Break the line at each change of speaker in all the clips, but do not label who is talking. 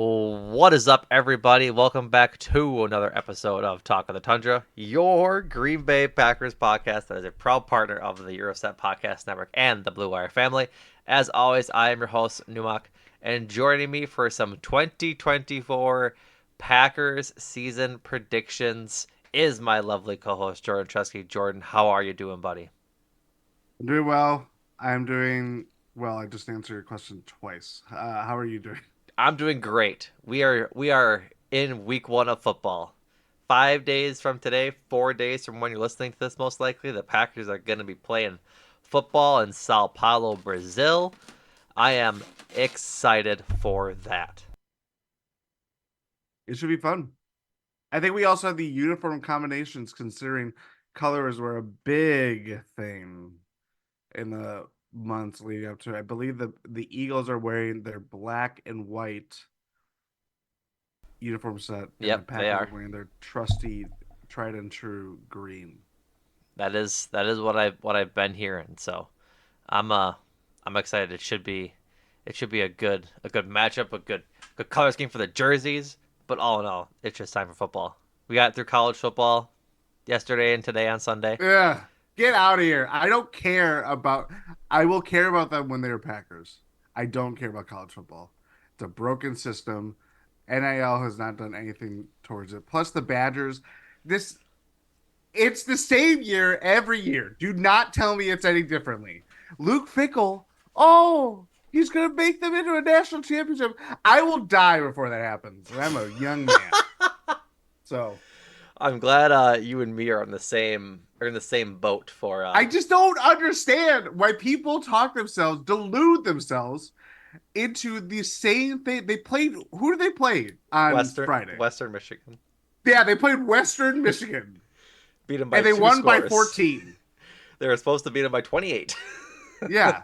What is up, everybody? Welcome back to another episode of Talk of the Tundra, your Green Bay Packers podcast that is a proud partner of the Euroset Podcast Network and the Blue Wire family. As always, I am your host, Numac, and joining me for some 2024 Packers season predictions is my lovely co-host, Jordan Trusky. Jordan, how are you doing, buddy?
I'm doing well. I'm doing well. I just answered your question twice. How are you doing?
I'm doing great. We are in week one of football. 5 days from today, 4 days from when you're listening to this, most likely, the Packers are going to be playing football in Sao Paulo, Brazil. I am excited for that.
It should be fun. I think we also have the uniform combinations, considering colors were a big thing in the months leading up to it. I believe the Eagles are wearing their black and white uniform set, and the
Yep, they
Packers are
are.
wearing their trusty, tried and true green.
That is what I've been hearing. So I'm uh I'm excited. It should be a good matchup, a good color scheme for the jerseys. But all in all, it's just time for football. We got through college football yesterday and today on Sunday.
Yeah, get out of here. I don't care about. I will care about them when they're Packers. I don't care about college football. It's a broken system. NIL has not done anything towards it. Plus the Badgers, this it's the same year every year. Do not tell me it's any differently. Luke Fickle, oh, he's gonna make them into a national championship. I will die before that happens. And I'm a young man. So
I'm glad you and me are in the same boat for
I just don't understand why people talk themselves, delude themselves into the same thing. They played. Who did they play on
Western
Friday?
Western Michigan.
Yeah, they played Western Michigan,
Beat them by
and they
two
won by
scores.
14.
They were supposed to beat them by 28.
Yeah.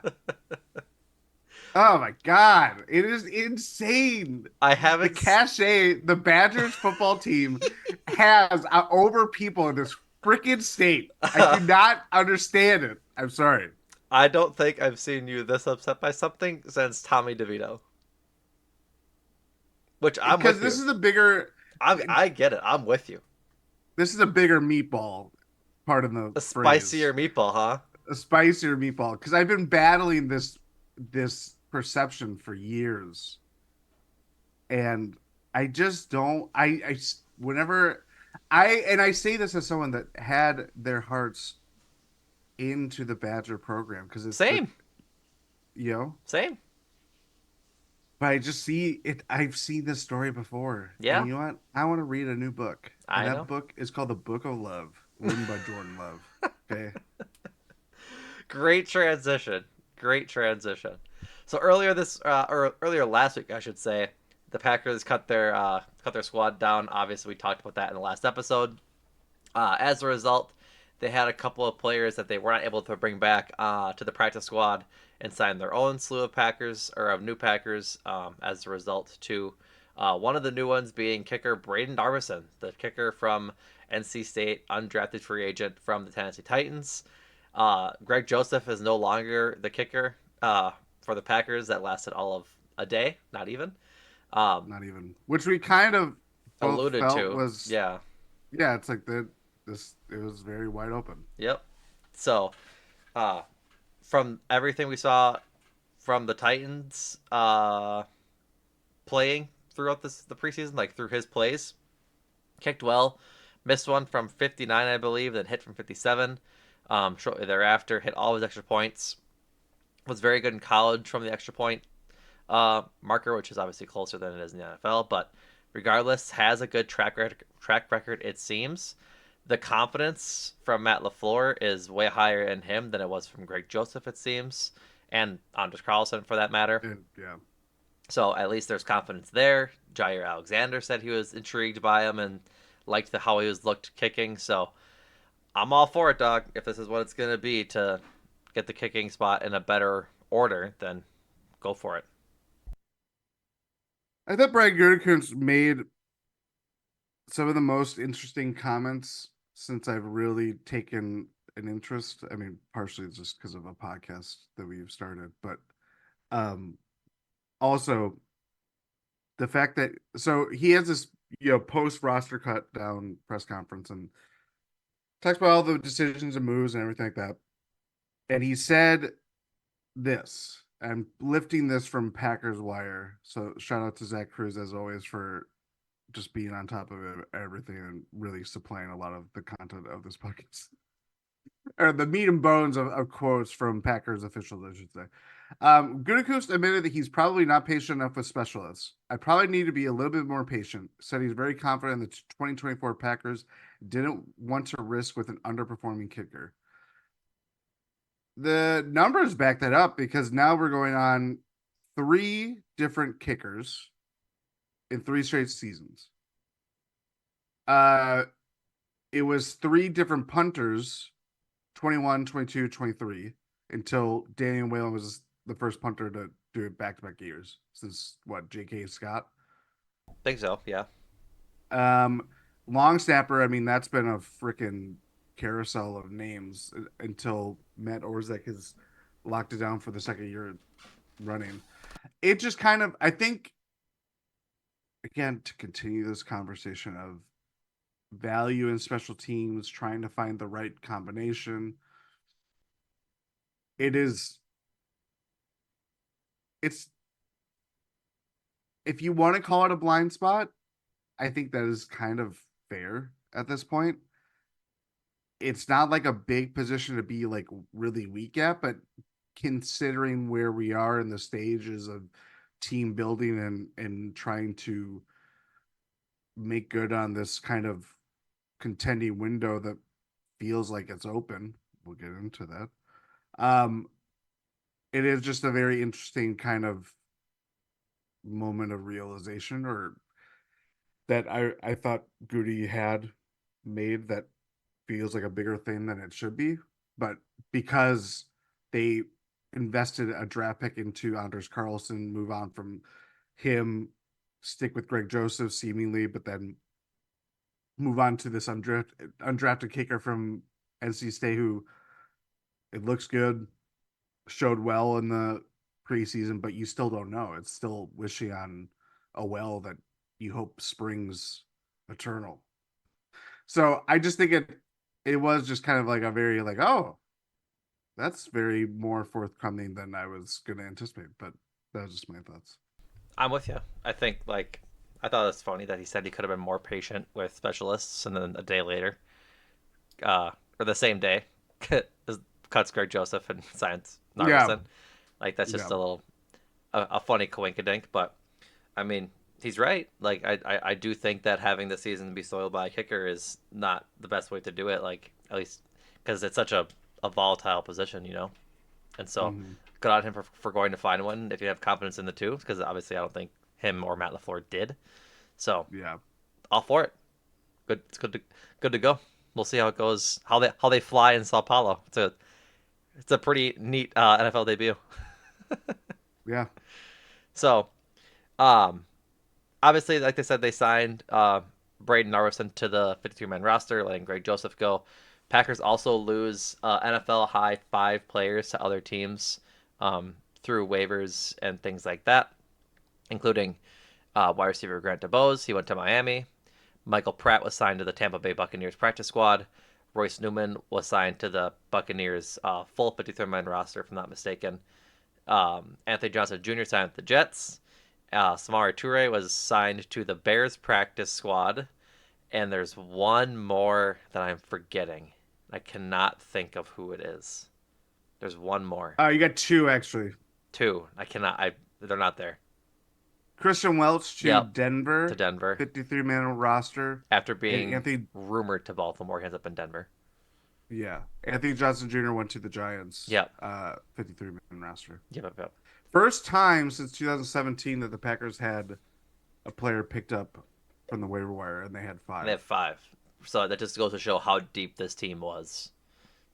Oh my God, it is insane.
I
The
haven't.
cachet the Badgers football team has over people in this freaking state. I do not understand it. I'm sorry.
I don't think I've seen you this upset by something since Tommy DeVito. Which I'm
Because
with
this
you.
is a bigger
I get it. I'm with you.
meatball part of the
A
phrase,
spicier meatball, huh?
a spicier meatball, because I've been battling this perception for years, and I just don't. Whenever I say this as someone that had their hearts into the Badger program because it's the
Same,
you know,
same.
but I just see it. I've seen this story before, and
Yeah,
you know what? I want to read a new book, and
I
that
know.
book is called The Book of Love, written by Jordan Love. Okay.
Great transition. Great transition. So earlier last week, I should say, the Packers cut their squad down. Obviously, we talked about that in the last episode. As a result, they had a couple of players that they were not able to bring back to the practice squad and sign their own slew of Packers or of new Packers. As a result, to one of the new ones being kicker Braden Darvison, the kicker from NC State, undrafted free agent from the Tennessee Titans. Greg Joseph is no longer the kicker for the Packers. That lasted all of a day, not even. Um,
Not even, which we kind of both
Alluded
felt
to,
was,
yeah,
yeah, it's like this, it was very wide open.
yep. So, uh, from everything we saw from the Titans playing throughout the preseason, like through his plays, kicked well, missed one from 59, I believe, then hit from 57. Shortly thereafter, hit all of his extra points. Was very good in college from the extra point marker, which is obviously closer than it is in the NFL. But regardless, has a good track record. It seems the confidence from Matt LaFleur is way higher in him than it was from Greg Joseph. It seems, and Anders Carlson for that matter.
And yeah,
So at least there's confidence there. Jair Alexander said he was intrigued by him and liked how he was looked kicking. So I'm all for it, dog. If this is what it's gonna be to get the kicking spot in a better order, then go for it.
I thought Brian Gutekunst made some of the most interesting comments since I've really taken an interest. I mean, partially just because of a podcast that we've started, but um, also the fact that so he has this post roster cut down press conference and talks about all the decisions and moves and everything like that. And he said this. I'm lifting this from Packers Wire. So shout out to Zach Cruz as always for just being on top of everything and really supplying a lot of the content of this podcast or the meat and bones of quotes from Packers officials, I should say. Gutekunst admitted that he's probably not patient enough with specialists. I probably need to be a little bit more patient. Said he's very confident the 2024 Packers didn't want to risk with an underperforming kicker. The numbers back that up because now we're going on three different kickers in three straight seasons. Uh, it was three different punters 21, 22, 23 until Daniel Whalen was the first punter to do it back to back years since what, J.K. Scott?
Think so, yeah.
Um, Long snapper, I mean, that's been a freaking carousel of names until Matt Orzek has locked it down for the second year running. It just kind of, I think, again, to continue this conversation of value in special teams, trying to find the right combination, it is, it's, if you want to call it a blind spot, I think that is kind of fair at this point. It's not like a big position to be like really weak at, but considering where we are in the stages of team building and trying to make good on this kind of contending window that feels like it's open. We'll get into that. Um, it is just a very interesting kind of moment of realization or that I thought Goody had made that feels like a bigger thing than it should be. But because they invested a draft pick into Anders Carlson, move on from him, stick with Greg Joseph seemingly, but then move on to this undrafted kicker from NC State who it looks good, showed well in the preseason, but you still don't know. It's still wishing on a well that you hope springs eternal. So I just think it was just kind of like a very like, oh, that's very more forthcoming than I was gonna anticipate, but that was just my thoughts.
I'm with you. I think I thought it was funny that he said he could have been more patient with specialists, and then a day later, or the same day, cuts Greg Joseph and signs
Yeah,
Narveson. Like that's just
yeah.
a little a funny coinkydink, but I mean he's right. Like I do think that having the season be soiled by a kicker is not the best way to do it. Like at least because it's such a volatile position, you know. And so
Mm-hmm.
good on him for going to find one if you have confidence in the two, because obviously I don't think him or Matt LaFleur did. So
Yeah.
all for it. Good, it's good to go. We'll see how it goes. How they fly in Sao Paulo. It's a pretty neat NFL debut.
Yeah.
So um, obviously, like they said, they signed Braden Narvison to the 53-man roster, letting Greg Joseph go. Packers also lose NFL high five players to other teams through waivers and things like that, including wide receiver Grant DeBose. He went to Miami. Michael Pratt was signed to the Tampa Bay Buccaneers practice squad. Royce Newman was signed to the Buccaneers full 53-man roster, if I'm not mistaken. Anthony Johnson Jr. signed with the Jets. Samari Toure was signed to the Bears practice squad. And there's one more that I'm forgetting. I cannot think of who it is. There's one more.
You got two actually.
Two. I cannot. They're not there.
Christian Welch to
Yep. To
Denver,
Denver.
53-man roster,
After
and
being rumored to Baltimore, he ends up in Denver.
Yeah, Anthony Johnson Jr. went to the Giants,
Yep.
53-man roster.
Yep.
First time since 2017 that the Packers had a player picked up from the waiver wire, and they had
And they
five.
have five. So that just goes to show how deep this team was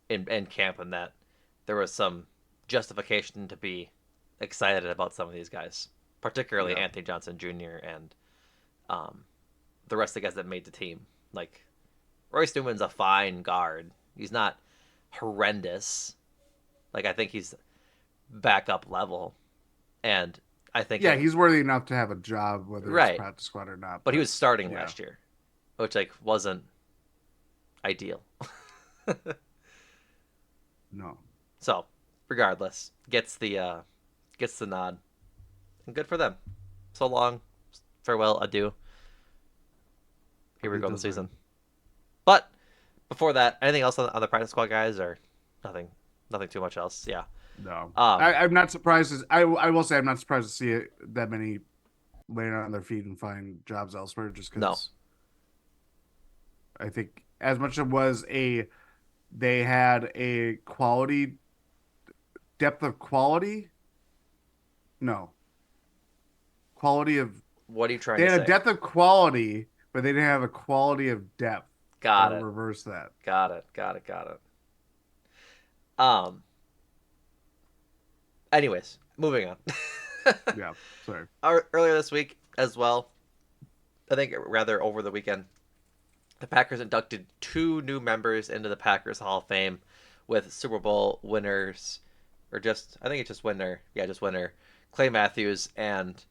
in camp, and that there was some justification to be excited about some of these guys, particularly
Yeah,
Anthony Johnson Jr. and um, the rest of the guys that made the team. Like Royce Newman's a fine guard. He's not horrendous. Like I think he's backup level, and I think
Yeah,
it
he's worthy enough to have a job, whether it's
right,
practice squad or not.
but he
But
was starting
yeah,
last year, which like wasn't ideal.
no.
So, regardless, gets the nod, and good for them. So long, farewell, adieu. Here we
He
go in the
does
season.
ring.
But before that, anything else on the practice squad guys or nothing? Nothing too much else. Yeah.
No,
Um.
I'm not surprised. I will say I'm not surprised to see it, that many laying on their feet and find jobs elsewhere. Just
No.
because I think as much as it was a they had a quality depth of quality. No, quality of
What are you trying
they
to
had a
say?
depth of quality, but they didn't have a quality of depth.
Got
Or
it.
reverse that.
Got it. Got it. Got it. Um. Anyways, moving on.
Yeah, sorry.
Earlier this week as well, I think rather over the weekend, the Packers inducted two new members into the Packers Hall of Fame with Super Bowl winners, or just I think it's just winner, yeah, just winner. Clay Matthews and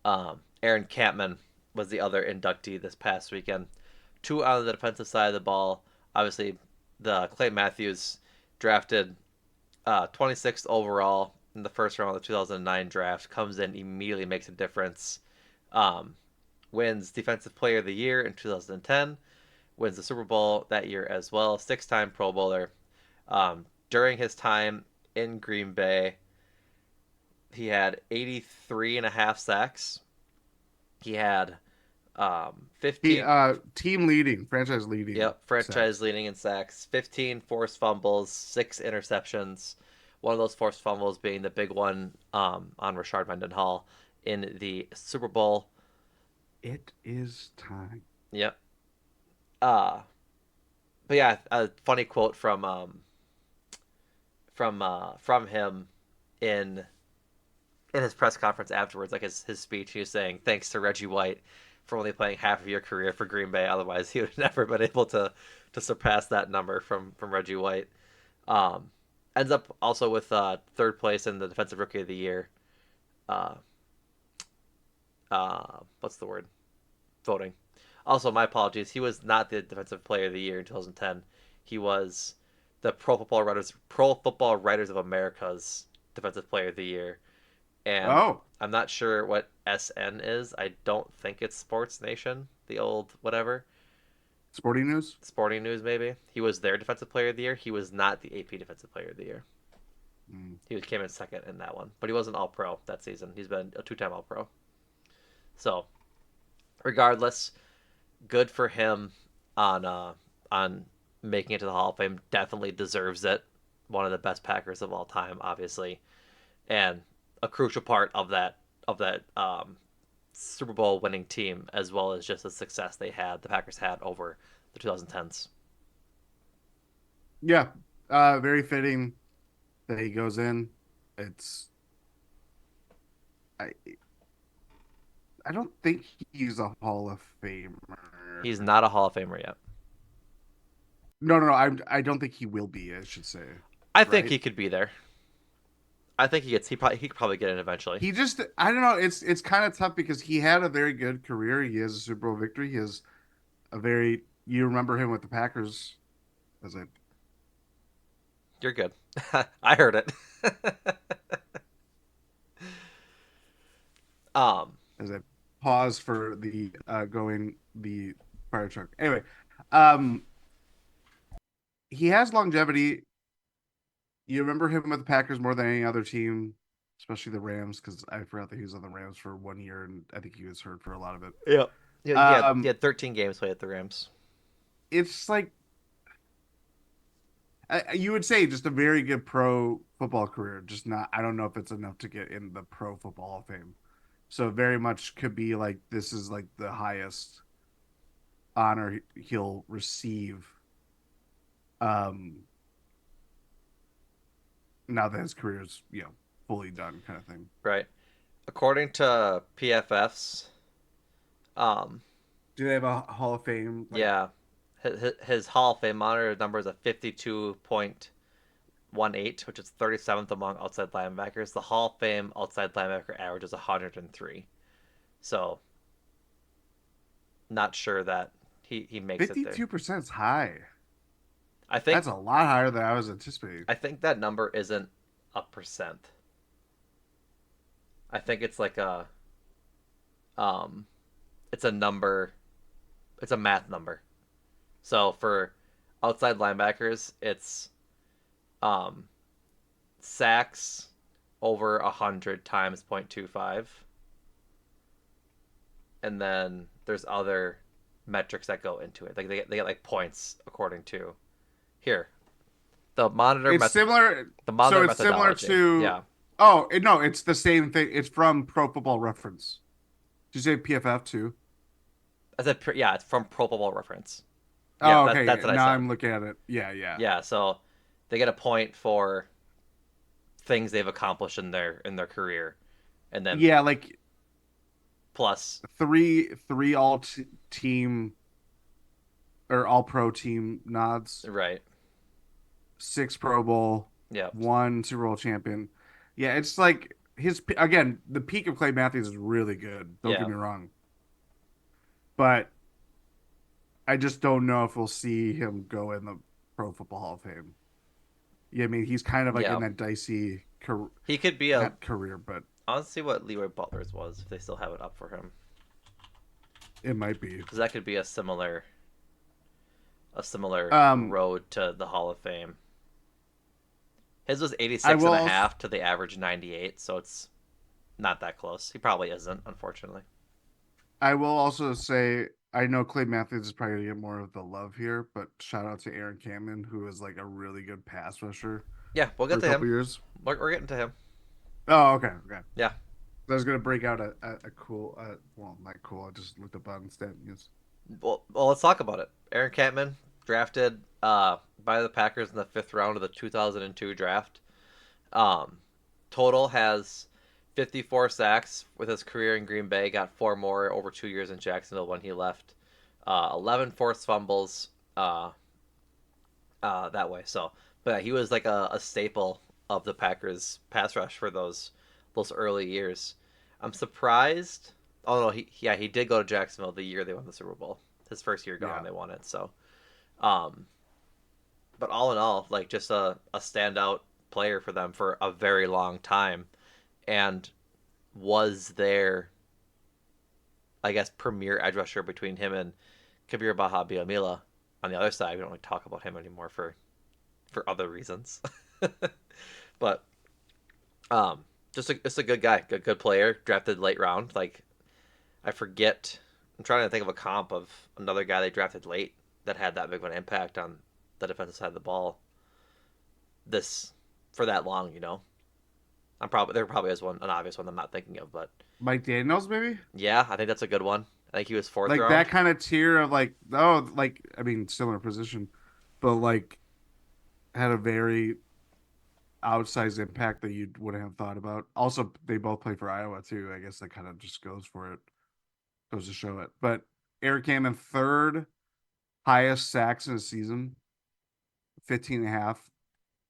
Aaron Kampman was the other inductee this past weekend. Two on the defensive side of the ball. Obviously, the Clay Matthews drafted 26th overall in the first round of the 2009 draft, comes in immediately, makes a difference. Um, Wins Defensive Player of the Year in 2010, wins the Super Bowl that year as well, six-time Pro Bowler. During his time in Green Bay, he had 83 and a half sacks. He had 15,
Team leading, franchise leading
yep, franchise
sacks.
leading in sacks, 15 forced fumbles, six interceptions. One of those forced fumbles being the big one on Rashard Mendenhall in the Super Bowl.
It is time.
Yep. Uh, but yeah, a funny quote from him in in his press conference afterwards, like his speech. He was saying thanks to Reggie White for only playing half of your career for Green Bay. Otherwise, he would have never been able to surpass that number from Reggie White. Um, Ends up also with third place in the Defensive Rookie of the Year. Uh, what's the word? Voting. Also, my apologies. He was not the Defensive Player of the Year in 2010. He was the Pro Football Writers of America's Defensive Player of the Year, and
Oh,
I'm not sure what SN is. I don't think it's Sports Nation, the old whatever.
sporting news.
Sporting News, maybe. He was their Defensive Player of the Year. He was not the AP Defensive Player of the Year.
Mm.
He came in second in that one, but he wasn't All Pro that season. He's been a two-time All Pro. So, regardless, good for him on making it to the Hall of Fame. Definitely deserves it. One of the best Packers of all time, obviously, and a crucial part of that Super Bowl winning team, as well as just the success the Packers had over the 2010s.
Yeah, very fitting that he goes in. It's I I don't think he's a Hall of
He's
Famer.
not a Hall of Famer yet.
No. I don't think he will be. I should say,
I think
right?
he could be there. I think he could probably get in eventually.
He just I don't know. It's kind of tough because he had a very good career. He has a Super Bowl victory. He has a very you remember him with the Packers as a
You're good. I heard it. um,
as a pause for the going the fire truck. Anyway, um, he has longevity. You remember him with the Packers more than any other team, especially the Rams, because I forgot that he was on the Rams for 1 year, and I think he was hurt for a lot of it.
yeah, yeah, he
Um,
had 13 games played at the Rams.
it's like you would say just a very good pro football career, just not. I don't know if it's enough to get in the Pro Football Hall of Fame. So very much could be like this is like the highest honor he'll receive. Um, Now that his career is fully done, kind of thing.
Right. According to PFF's, um,
Do they have a Hall of Fame like
yeah, his Hall of Fame monitor number is a 52.0 .18, which is 37th among outside linebackers. The Hall of Fame outside linebacker average is 103. So not sure that he makes it there.
52% is high.
I
That's
think
a lot higher than I was anticipating.
I think that number isn't a percent. I think it's like a um it's a number, it's a math number. So for outside linebackers, it's um sacks over 100 times 0.25, and then there's other metrics that go into it. Like they get like points according to here the monitor
It's
method,
similar.
the
So
monitor
it's similar
methodology.
to.
Yeah,
No, it's the same thing. It's from Pro Football Reference. Did you say PFF too?
I said yeah, it's from Pro Football Reference. Yeah,
Oh,
that's
okay.
what I
Now
said.
I'm looking at it. Yeah, yeah,
Yeah, so they get a point for things they've accomplished in their career, and then
yeah. Like
plus
three team or all pro team nods,
right.
six Pro Bowl,
Yeah,
one Super Bowl champion. Yeah, it's like his again. The peak of Clay Matthews is really good. Don't get
yeah,
me wrong, but I just don't know if we'll see him go in the Pro Football Hall of Fame. Yeah, I mean he's kind of like in
yeah.
that dicey,
He could be a.
not career, but
I want to see what Leroy Butler's was if they still have it up for him,
it might be.
because that could be a similar
Um,
road to the Hall of Fame. His was
I
86
will
and a
also,
half to the average 98, so it's not that close. He probably isn't, unfortunately.
I will also say I know Clay Matthews is probably gonna get more of the love here, but shout out to Aaron Kampman, who is like a really good pass rusher
Yeah, we'll
for
get
a
to him.
couple years.
We're getting to him.
Oh, okay, okay.
Yeah.
I was gonna break out a cool, well, not cool. I just looked up on stat news.
Well, let's talk about it. Aaron Kampman, drafted by the Packers in the fifth round of the 2002 draft. Um, Total has 54 sacks with his career in Green Bay. Got four more over 2 years in Jacksonville when he left. 11 forced fumbles that way. So, but yeah, he was like a staple of the Packers pass rush for those early years. I'm surprised. Oh no, he did go to Jacksonville the year they won the Super Bowl. His first year gone,
Yeah,
they won it. So, um, but all in all, like just a standout player for them for a very long time, and was their, I guess, premier edge rusher between him and Kabir Baha Biamila on the other side. We don't really talk about him anymore for other reasons. But just a good guy, good player, drafted late round. Like I forget, I'm trying to think of a comp of another guy they drafted late that had that big of an impact on the defensive side of the ball this for that long. There probably is an obvious one I'm not thinking of, but
Mike Daniels maybe
yeah, I think that's a good one. I think he was fourth
like
round.
that kind of tier of like like I mean similar position, but like had a very outsized impact that you wouldn't have thought about. Also, they both play for Iowa too. I guess that kind of just goes for it, goes to show it. But Eric Hammond third highest sacks in a season, 15 and a half.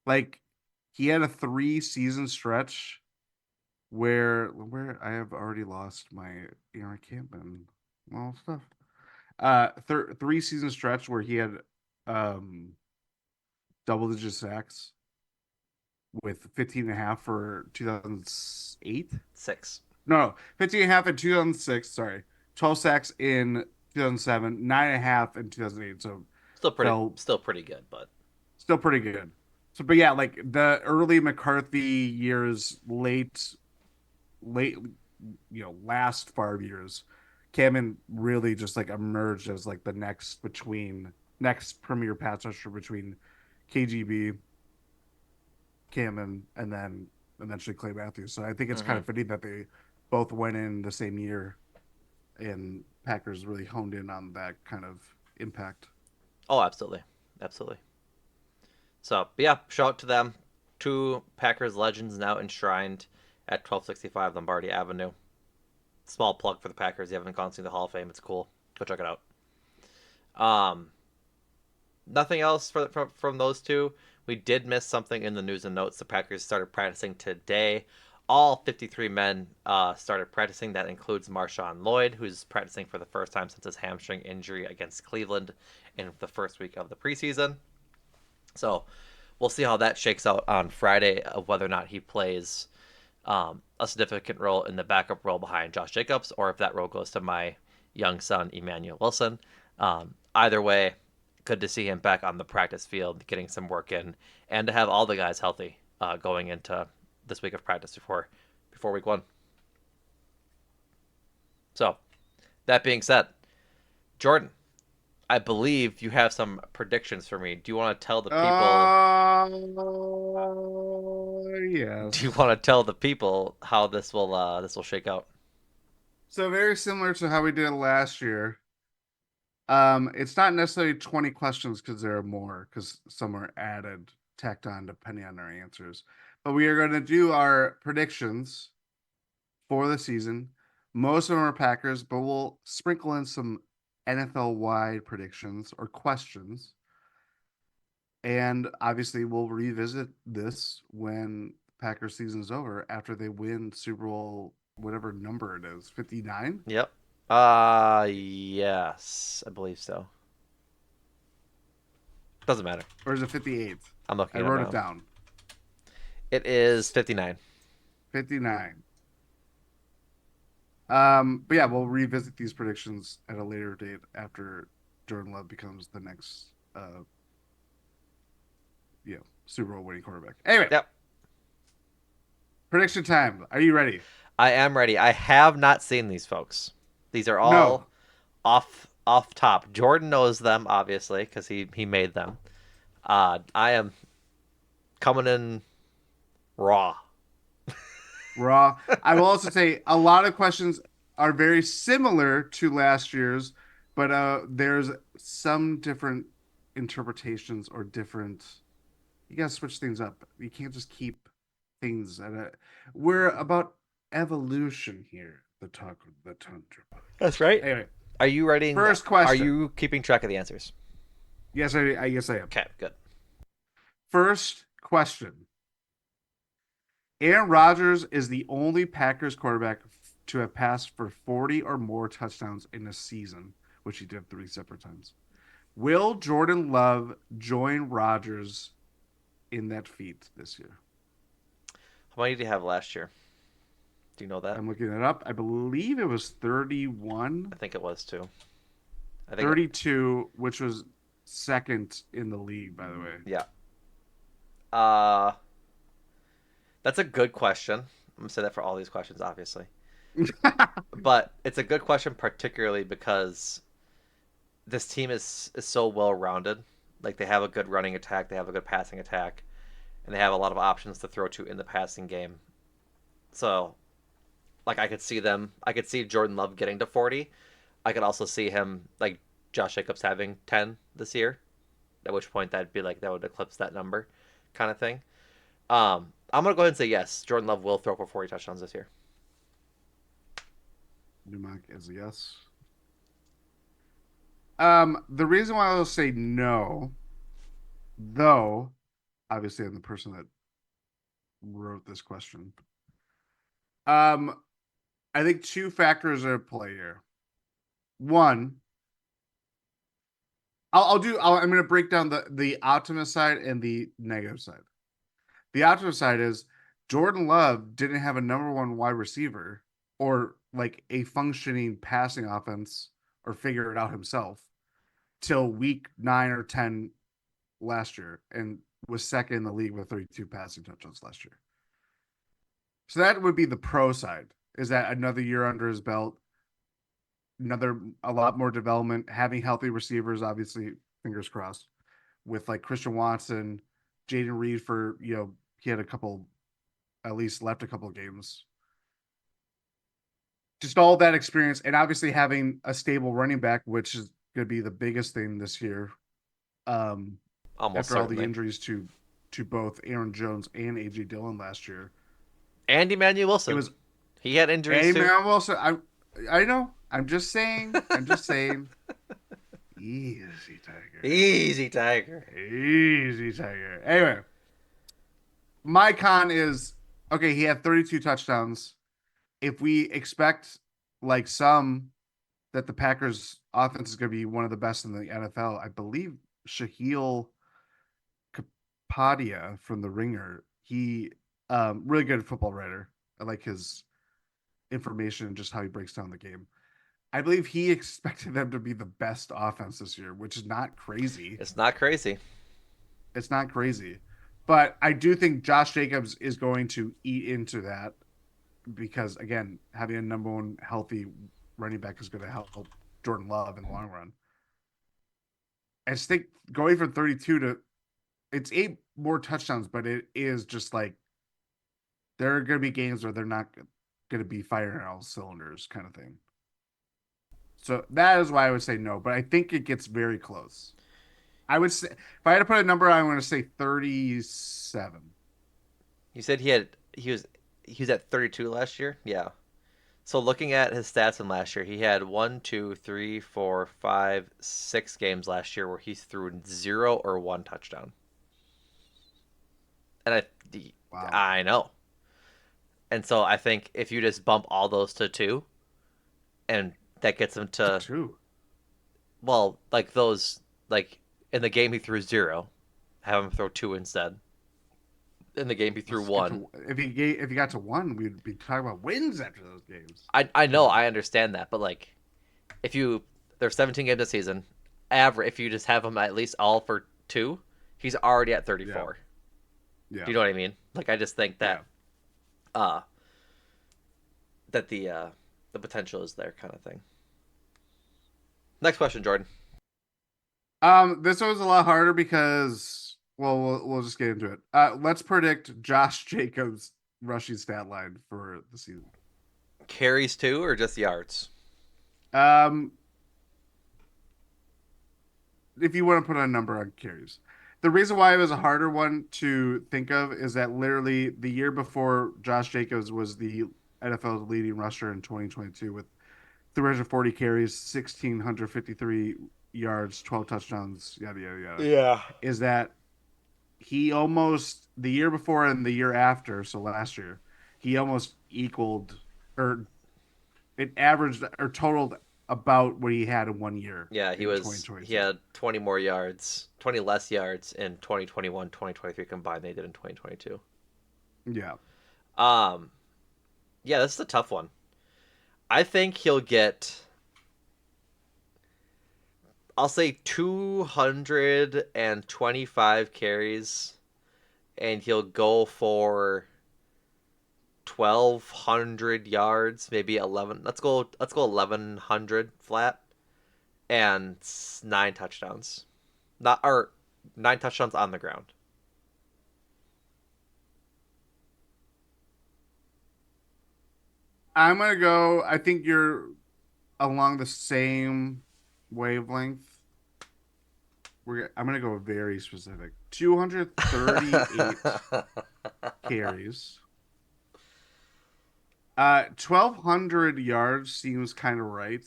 Like he had a 3 season stretch where I have already lost my Eric Hammond well stuff. 3 season stretch where he had um double digit sacks with 15 and a half for 2008.
6.
No, 15 and a half in 2006. Sorry. 12 sacks in 2007, 9.5 in 2008. So fell
Still pretty good, but
still pretty good. So, but yeah, like the early McCarthy years, late, last 5 years, Cameron really just like emerged as like the next premier pass rusher between KGB, Cameron, and then eventually Clay Matthews. So I think it's kind
mm-hmm.
of fitting that they both went in the same year, and Packers really honed in on that kind of impact.
Oh, absolutely, absolutely. So, but yeah, shout out to them. Two Packers legends now enshrined at 1265 Lombardi Avenue. Small plug for the Packers. You haven't gone to the Hall of Fame. It's cool. Go check it out. Um, Nothing else from those two. We did miss something in the news and notes. The Packers started practicing today. All 53 men started practicing. That includes Marshawn Lloyd, who's practicing for the first time since his hamstring injury against Cleveland in the first week of the preseason. So we'll see how that shakes out on Friday of whether or not he plays a significant role in the backup role behind Josh Jacobs, or if that role goes to my young son, Emmanuel Wilson. Either way, good to see him back on the practice field, getting some work in, and to have all the guys healthy going into this week of practice before week one. So, that being said, Jordan, I believe you have some predictions for me. Do you want to tell the people? Do you
Yes.
want to tell the people how this will shake out?
So very similar to how we did last year. It's not necessarily 20 questions because there are more, because some are added, tacked on depending on our answers. But we are going to do our predictions for the season. Most of them are Packers, but we'll sprinkle in some NFL wide predictions or questions. And obviously, we'll revisit this when Packers season is over after they win Super Bowl, whatever number it is, 59?
Yep. Yes, I believe so. Doesn't matter.
Or is it 58?
I'm
I
looking it up
wrote it
now.
down.
It is 59.
59. But yeah, we'll revisit these predictions at a later date after Jordan Love becomes the next Super Bowl winning quarterback. Anyway,
Yep.
prediction time. Are you ready?
I am ready. I have not seen these folks. These are
No.
all off top. Jordan knows them obviously because he made them. I am coming in raw.
Raw. I will also say a lot of questions are very similar to last year's, but there's some different interpretations or different. You gotta switch things up. You can't just keep things at a. We're about evolution here. The talk of the tundra.
That's right.
Anyway,
Are you writing?
first
Are
question.
you keeping track of the answers?
Yes, I yes I am.
Okay, good.
First question. Aaron Rodgers is the only Packers quarterback to have passed for 40 or more touchdowns in a season, which he did 3 separate times. Will Jordan Love join Rodgers in that feat this year?
How many did you have last year? Do you know that?
I'm looking it up. I believe it was
I
31,
think it was too. I think
32, which was second in the league, by the way.
yeah. Uh, that's a good question. I'm gonna say that for all these questions, obviously. But it's a good question, particularly because this team is so well rounded. Like they have a good running attack, they have a good passing attack, and they have a lot of options to throw to in the passing game. So, like I could see Jordan Love getting to 40. I could also see him like Josh Jacobs having 10 this year. At which point that'd be like that would eclipse that number, kind of thing. I'm gonna go ahead and say yes. Jordan Love will throw for 40 touchdowns this year.
Numac is a yes. The reason why I'll say no, though, obviously I'm the person that wrote this question. Um, I think two factors are at play here. One, I'm going to break down the optimist side and the negative side. The optimist side is Jordan Love didn't have a number one wide receiver or like a functioning passing offense or figure it out himself till week 9 or 10 last year and was second in the league with 32 passing touchdowns last year. So that would be the pro side. Is that another year under his belt? Another a lot more development, having healthy receivers, obviously, fingers crossed, with like Christian Watson, Jaden Reed for he had a couple at least left a couple of games. Just all that experience, and obviously having a stable running back, which is going to be the biggest thing this year. Um,
Almost
After all the
certainly.
injuries to both Aaron Jones and AJ Dillon last year,
And Emmanuel
it
Wilson.
was
He had injuries
Hey
too.
man Wilson. I know. I'm just saying. I'm just saying. Easy, Tiger.
Easy, Tiger.
Easy, Tiger. Anyway, my con is okay. He had 32 touchdowns. If we expect like some that the Packers offense is going to be one of the best in the NFL, I believe Shaheel Kapadia from the Ringer. He really good football writer. I like his information and just how he breaks down the game. I believe he expected them to be the best offense this year, which is not crazy.
It's not crazy.
It's not crazy. But I do think Josh Jacobs is going to eat into that because again, having a number one healthy running back is going to help Jordan Love in the long run. I just think going from 32 to it's 8 more touchdowns, but it is just like there are going to be games where they're not going to be firing all cylinders, kind of thing. So that is why I would say no, but I think it gets very close. I would say if I had to put a number, I'm going to say 37.
You said he was at 32 last year. Yeah. So looking at his stats from last year, he had one, two, three, four, five, 6 games last year where he threw 0 or 1 touchdown. And
Wow,
I know. And so I think if you just bump all those to two, and that gets him
to
to,
two.
well, like those, like in the game he threw 0, have him throw 2 instead. In the game he threw
Let's get
1.
to if he got to one, we'd be talking about wins after those games.
I
Come
know,
on,
I understand that, but like if you there's 17 games this season, average if you just have him at least all for 2, he's already at
yeah,
34. Do
yeah,
you know what I mean? Like I just think
yeah.
uh that the potential is there kind of thing. Next question, Jordan.
This one was a lot harder because we'll just get into it. Let's predict Josh Jacobs' rushing stat line for the season.
Carries 2 or just yards?
Um, if you want to put a number on carries. The reason why it was a harder one to think of is that literally the year before Josh Jacobs was the NFL's leading rusher in 2022 with 340 carries, 1,653 yards, 12 touchdowns, yada, yada, yada.
Yeah.
Is that he almost, the year before and the year after, so last year, he almost equaled or it averaged or totaled about what he had in one year
Yeah,
in
he
2022.
had 20 more yards, 20 less yards in 2021, 2023 combined than he did in 2022.
Yeah.
Um yeah, this is a tough one. I think he'll get, I'll say 225 carries, and he'll go for 1,200 yards, maybe 11. Let's go 1,100 flat, and 9 touchdowns. Not or 9 touchdowns on the ground.
I'm going to go, I think you're along the same wavelength. I'm going to go very specific. 238 carries. 1,200 yards seems kind of right.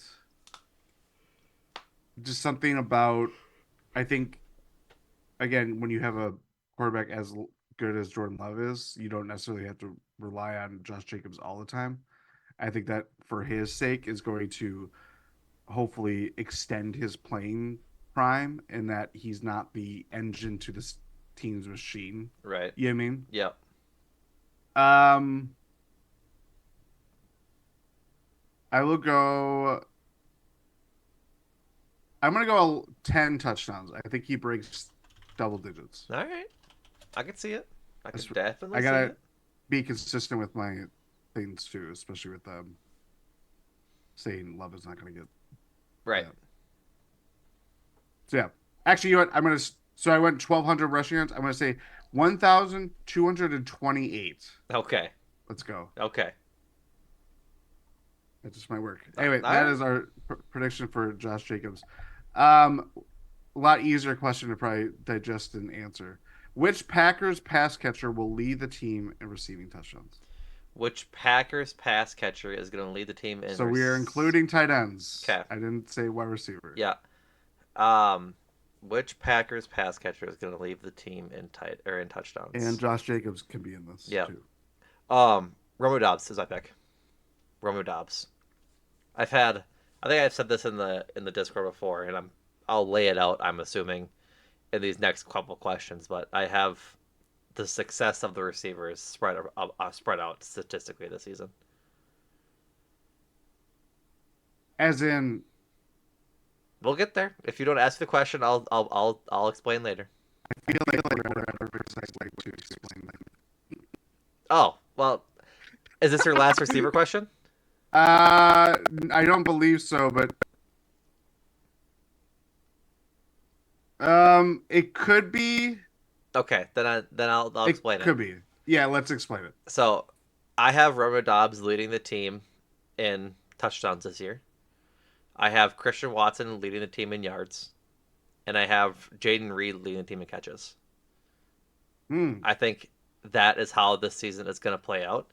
Just something about, I think, again, when you have a quarterback as good as Jordan Love is, you don't necessarily have to rely on Josh Jacobs all the time. I think that for his sake is going to hopefully extend his playing prime and that he's not the engine to this team's machine.
Right.
You know what I mean?
Yep.
Um, I will go. I'm gonna go 10 touchdowns. I think he breaks double digits.
All right. I could see it. I could definitely
I
see
gotta
it.
be consistent with my things too, especially with saying Love is not gonna get
Right.
that. So yeah, actually, you know what? I'm gonna. So I went 1,200 rushing yards. I'm gonna say 1,228.
Okay.
Let's go.
Okay.
That just might work.
All
Anyway, that
right.
is our prediction for Josh Jacobs. Um, a lot easier question to probably digest and answer. Which Packers pass catcher will lead the team in receiving touchdowns?
Which Packers pass catcher is going to lead the team in
So we are including tight ends.
Okay.
I didn't say wide receiver.
Yeah. Um, which Packers pass catcher is going to leave the team in tight or in
And
touchdowns?
Josh Jacobs can be in this
Yeah.
too.
Romeo Dobbs is my pick. Romeo Dobbs. I've had. I think I've said this in the Discord before, and I'll lay it out. I'm assuming in these next couple questions, but I have the success of the receivers spread out statistically this season.
As in,
We'll get there. If you don't ask the question, I'll explain later.
I feel like we're at a precise way to explain
Oh well, is this your last receiver question?
I don't believe so, but it could be.
Okay, then I'll
It
explain it.
could be. Yeah, let's explain it.
So I have Romeo Dobbs leading the team in touchdowns this year. I have Christian Watson leading the team in yards, and I have Jaden Reed leading the team in catches.
Hmm.
I think that is how this season is going to play out,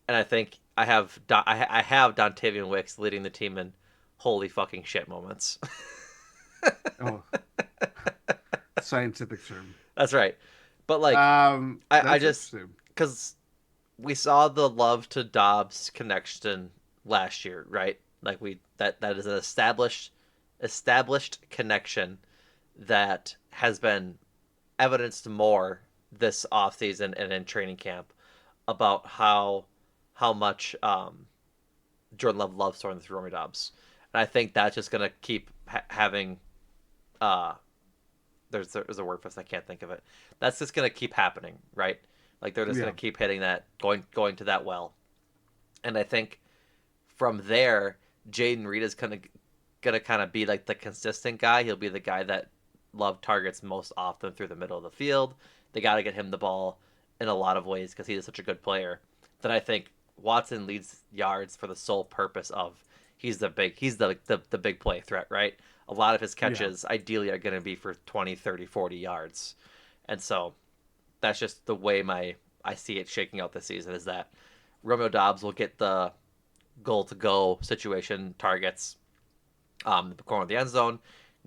and I think I have Dontavian Wicks leading the team in holy fucking shit moments.
Oh, scientific term.
That's right, but like I
That's
just
interesting.
because we saw the love to Dobbs connection last year, right? Like that is an established connection that has been evidenced more this offseason and in training camp about how much Jordan Love loves throwing through Romeo Dobbs, and I think that's just gonna keep having uh there's a word for this, I can't think of it. That's just gonna keep happening, right? Like they're just gonna
Yeah.
keep hitting that, going to that well, and I think from there, Jaden Reed is gonna kind of be like the consistent guy. He'll be the guy that Love targets most often through the middle of the field. They got to get him the ball in a lot of ways because he is such a good player. That I think Watson leads yards for the sole purpose of he's the big play threat, right? A lot of his
Yeah.
catches ideally are going to be for 20, 30, 40 yards. And so that's just the way my I see it shaking out this season is that Romeo Dobbs will get the goal to go situation targets, the corner of the end zone.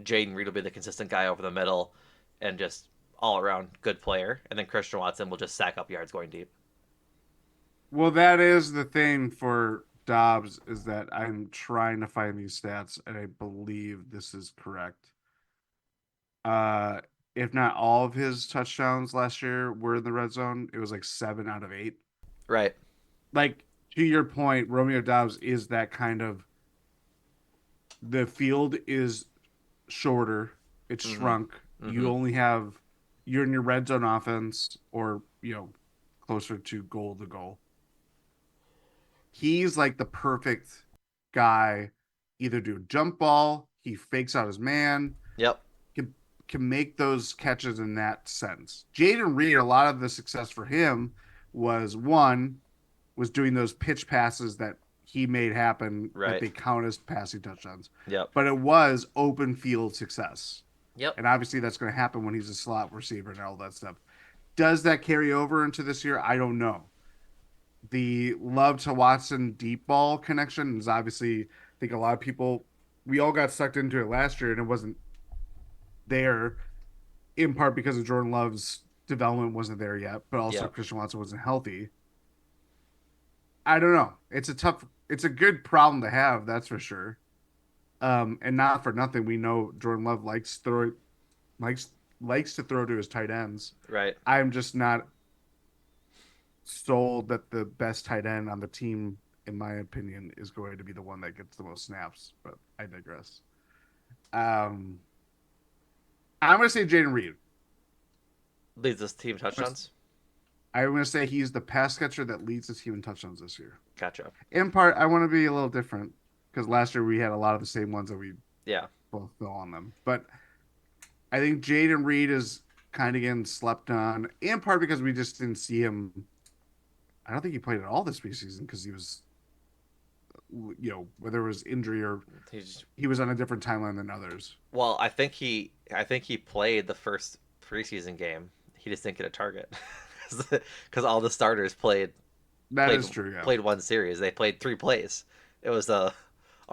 Jaden Reed will be the consistent guy over the middle and just all around good player. And then Christian Watson will just sack up yards going deep.
Well, that is the thing for Dobbs is that I'm trying to find these stats, and I believe this is correct. Uh, if not all of his touchdowns last year were in the red zone, it was like 7 out of 8.
Right.
Like to your point, Romeo Dobbs is that kind of the field is shorter, it's
Mm-hmm.
shrunk. You
Mm-hmm.
only have you're in your red zone offense or closer to goal. He's like the perfect guy. Either do a jump ball, he fakes out his man,
Yep.
can can make those catches in that sense. Jaden Reed, a lot of the success for him was doing those pitch passes that he made happen that
Right.
they count as passing touchdowns.
Yep.
But it was open field success.
Yep.
And obviously that's going to happen when he's a slot receiver and all that stuff. Does that carry over into this year? I don't know. The Love to Watson deep ball connection is obviously, I think a lot of people, we all got sucked into it last year and it wasn't there in part because of Jordan Love's development wasn't there yet, but also
Yep.
Christian Watson wasn't healthy. I don't know. It's a good problem to have, that's for sure. And not for nothing, we know Jordan Love likes likes to throw to his tight ends.
Right.
I'm just not sold that the best tight end on the team, in my opinion, is going to be the one that gets the most snaps. But I digress. Um, I'm going to say Jaden Reed.
Leads this team touchdowns.
I'm going to say he's the pass catcher that leads the team in touchdowns this year.
Gotcha.
In part, I want to be a little different because last year we had a lot of the same ones that we
Yeah.
both fell on them. But I think Jaden Reed is kind of getting slept on, in part because we just didn't see him. I don't think he played at all this preseason because he was, whether it was injury or
He's
he was on a different timeline than others.
well. I think he played the first preseason game. He just didn't get a target because all the starters played
That
played
is true. Yeah.
played one series. They played 3 plays. It was a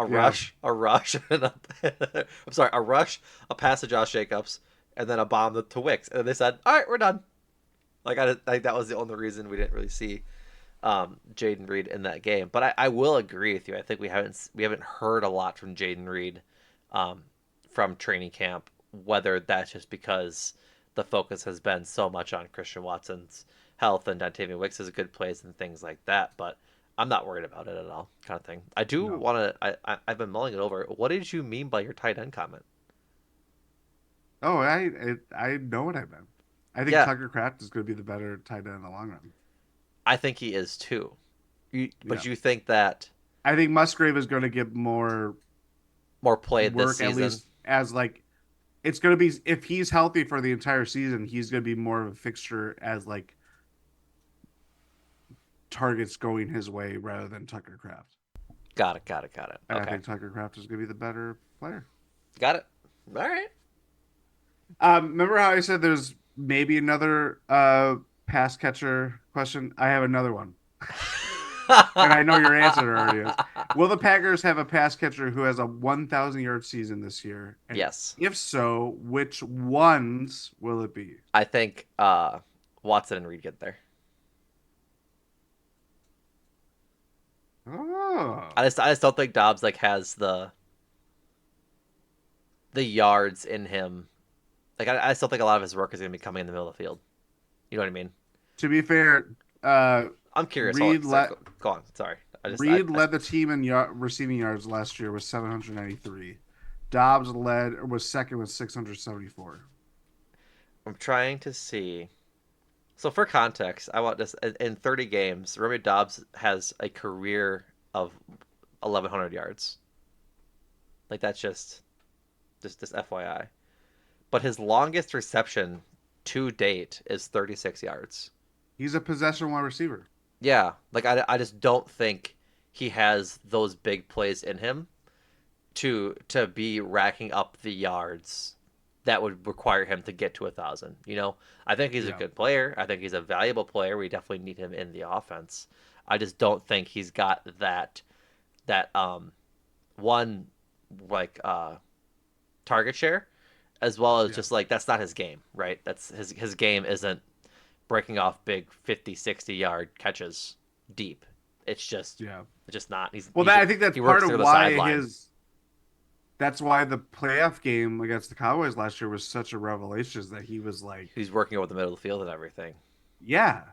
Yeah.
a rush, and I'm sorry, a rush, a pass to Josh Jacobs, and then a bomb to Wicks. And they said, "All right, we're done." Like that was the only reason we didn't really see Jaden Reed in that game. But I will agree with you. I think we haven't heard a lot from Jaden Reed um, from training camp. Whether that's just because the focus has been so much on Christian Watson's health and Dontavian Wicks is a good place and things like that, but I'm not worried about it at all, kind of thing. I do
No.
want to. I've been mulling it over. What did you mean by your tight end comment?
Oh, I know what I meant. I think
Yeah,
Tucker Kraft is going to be the better tight end in the long run.
I think he is too.
Yeah.
But you think that
I think Musgrave is going to get more
more played this
work, at
season?
least as like it's going to be if he's healthy for the entire season, he's going to be more of a fixture as like targets going his way rather than Tucker Kraft.
Got it. Got it. Got it.
And I
Okay.
think Tucker Kraft is going to be the better player.
Got it. All right.
Remember how I said there's maybe another pass catcher question? I have another one. And I know your answer already is. Will the Packers have a pass catcher who has a 1,000 yard season this year? And
Yes.
if so, which ones will it be?
I think Watson and Reed get there.
Oh,
I just don't think Dobbs like has the yards in him. Like I still think a lot of his work is gonna be coming in the middle of the field. You know what I mean?
to be fair, uh,
I'm curious. Hold on.
Reed
Sorry,
led
go on. Sorry. I just
Reed led the team in receiving yards last year with 793. Dobbs led or was second with 674.
I'm trying to see. So for context, I want this in 30 games. Romeo Dobbs has a career of 1,100 yards. Like that's just FYI. But his longest reception to date is 36 yards.
He's a possession wide receiver.
Yeah, like I just don't think he has those big plays in him to be racking up the yards that would require him to get to 1,000. I think he's a
Yeah.
good player. I think he's a valuable player. We definitely need him in the offense. I just don't think he's got that one like target share as well as
Yeah.
just like that's not his game, right? That's his game isn't breaking off big 50, 60 yard catches deep. It's just
Yeah.
it's just not. He's
Well,
he's
I think that's
he
part
works
of
through the
why
sideline.
his. That's why the playoff game against the Cowboys last year was such a revelation. Is that he was like,
He's working over the middle of the field and everything.
yeah,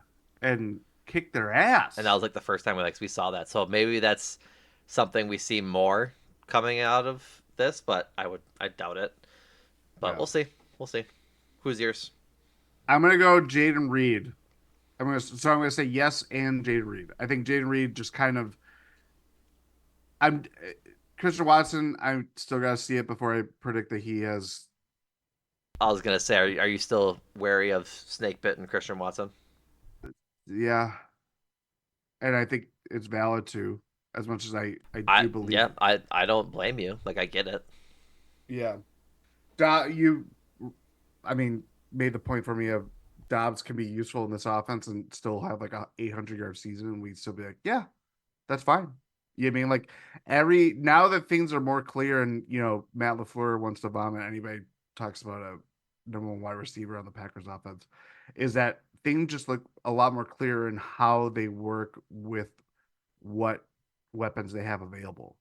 and kicked their
And that
ass.
was like the first time we saw that. So maybe that's something we see more coming out of this, but I doubt it. But
Yeah.
we'll see. We'll see. Who's yours?
I'm gonna go Jaden Reed. I'm gonna say yes and Jaden Reed. I think Jaden Reed just kind of. I'm Christian Watson. I still gotta see it before I predict that he has.
I was gonna say, are you still wary of snake bitten Christian Watson?
Yeah, and I think it's valid too. As much as I
I
do believe.
yeah, I don't blame you. Like I get it.
Yeah. You, I mean, made the point for me of Dobbs can be useful in this offense and still have like a 800-yard season, and we'd still be like, yeah, that's fine. You know what I mean? Like every now that things are more clear, and Matt LaFleur wants to vomit anybody talks about a number one wide receiver on the Packers offense, is that things just look a lot more clear in how they work with what weapons they have available.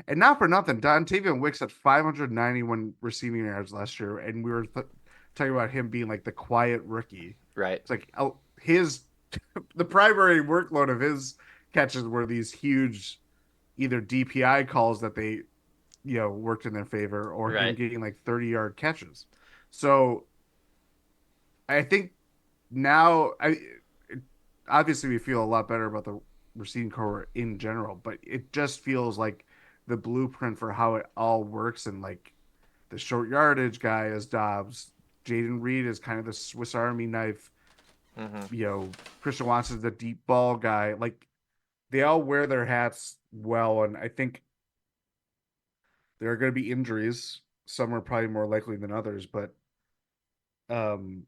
And not for nothing, Dontavian Wicks had 591 receiving yards last year, and we were talking about him being like the quiet rookie.
Right.
It's like his the primary workload of his catches were these huge either DPI calls that they worked in their favor, or him
Right.
getting like 30-yard catches. So I think now obviously we feel a lot better about the receiving core in general, but it just feels like the blueprint for how it all works. And like the short yardage guy is Dobbs, Jaden Reed is kind of the Swiss Army knife,
Mm-hmm.
Christian Watson's the deep ball guy. Like they all wear their hats well, and I think there are going to be injuries. Some are probably more likely than others, but um,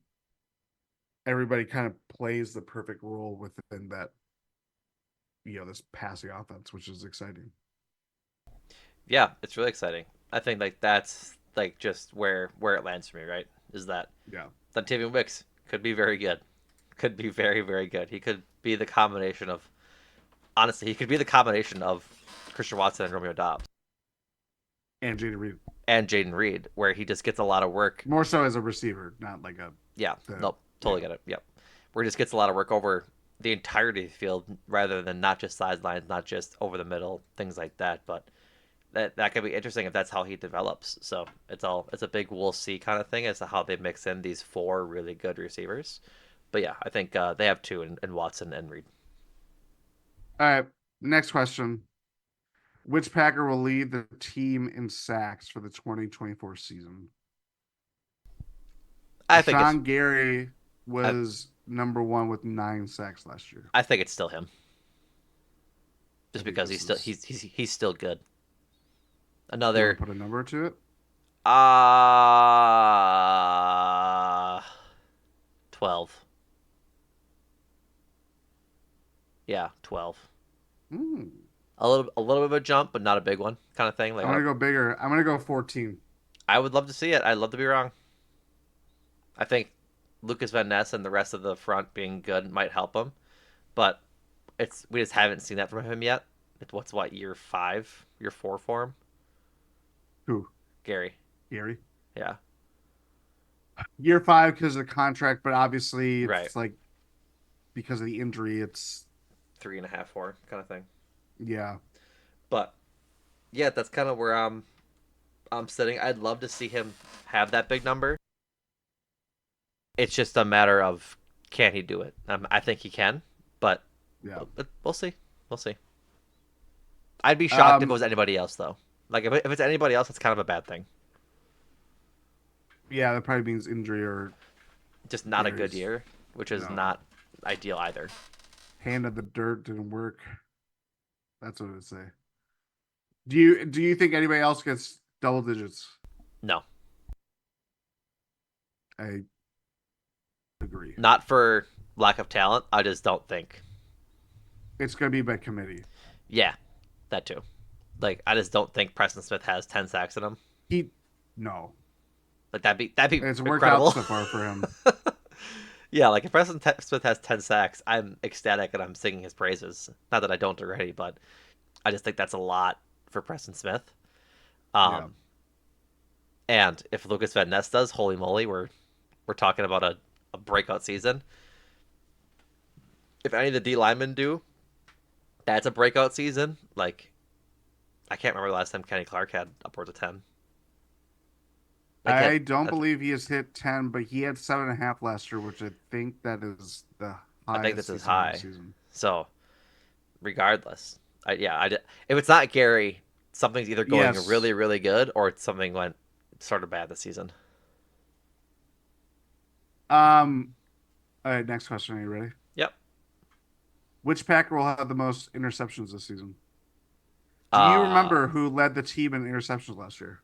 everybody kind of plays the perfect role within that this passing offense, which is exciting.
Yeah, it's really exciting. I think like that's like just where it lands for me, right? Is that
Yeah.
Dontavian Wicks could be very good. Could be very, very good. He could be the combination of honestly, he could be the combination of Christian Watson and Romeo Dobbs
And Jaden Reed.
and Jaden Reed, where he just gets a lot of work.
More so as a receiver, not like a
Yeah,
the
nope, totally
yeah.
get it. Yep. Where he just gets a lot of work over the entirety of the field rather than not just sidelines, not just over the middle, things like that. But that could be interesting if that's how he develops. So it's a big we'll see kind of thing as to how they mix in these four really good receivers. But yeah, I think they have two in Watson and Reed.
All right. Next question. Which Packer will lead the team in sacks for the 2024 season?
I think it's
Rashawn Gary
I,
was number one with 9 sacks last year.
I think it's still him,
I
just
think
because
this is.
he's still good.
You want
Another
to put a number to it?
uh 12. Yeah, 12.
Hmm.
A little bit of a jump, but not a big one, kind of thing. Like
I'm gonna go bigger. I'm gonna go 14.
I would love to see it. I'd love to be wrong. I think Lucas Van Ness and the rest of the front being good might help him, but it's we just haven't seen that from him yet. It's what's what year 5, year 4 for him,
Who?
Gary.
Gary.
Yeah,
Year 5 because of the contract, but obviously
right.
it's like because of the injury. It's
3.5, 4 kind of thing.
yeah.
But yeah, that's kind of where I'm sitting. I'd love to see him have that big number. It's just a matter of can he do it? I think he can, but
Yeah.
we'll see. We'll see. I'd be shocked if it
Um.
was anybody else though. Like if it's anybody else, it's kind of a bad thing.
Yeah, that probably means injury or
Just not a good
Gary's
year, which is
no
not ideal either.
hand of the dirt didn't work. That's what it would say. Do you think anybody else gets double digits?
No,
I agree.
not for lack of talent. I just don't think.
It's gonna be by committee.
Yeah, that too. Like I just don't think Preston Smith has 10 sacks in him.
He no.
Like that'd be
It's worked out
incredible.
so far for him.
Yeah, like if Preston Smith has 10 sacks, I'm ecstatic and I'm singing his praises. Not that I don't already, but I just think that's a lot for Preston Smith.
Yeah.
Um, and if Lucas Van Ness does, holy moly, we're talking about a breakout season. If any of the D linemen do, that's a breakout season. Like I can't remember the last time Kenny Clark had upwards of 10. Like
I don't
that,
believe he has hit 10, but he had 7.5 last year, which I think that is the
I think this
highest
is
he's had in a
high.
season.
So regardless, if it's not Gary, something's either going
Yes.
really really good or something went sort of bad this season.
Um. All right. Next question. Are you ready?
Yep.
Which Packer will have the most interceptions this season? Do you
Uh,
remember who led the team in interceptions last year?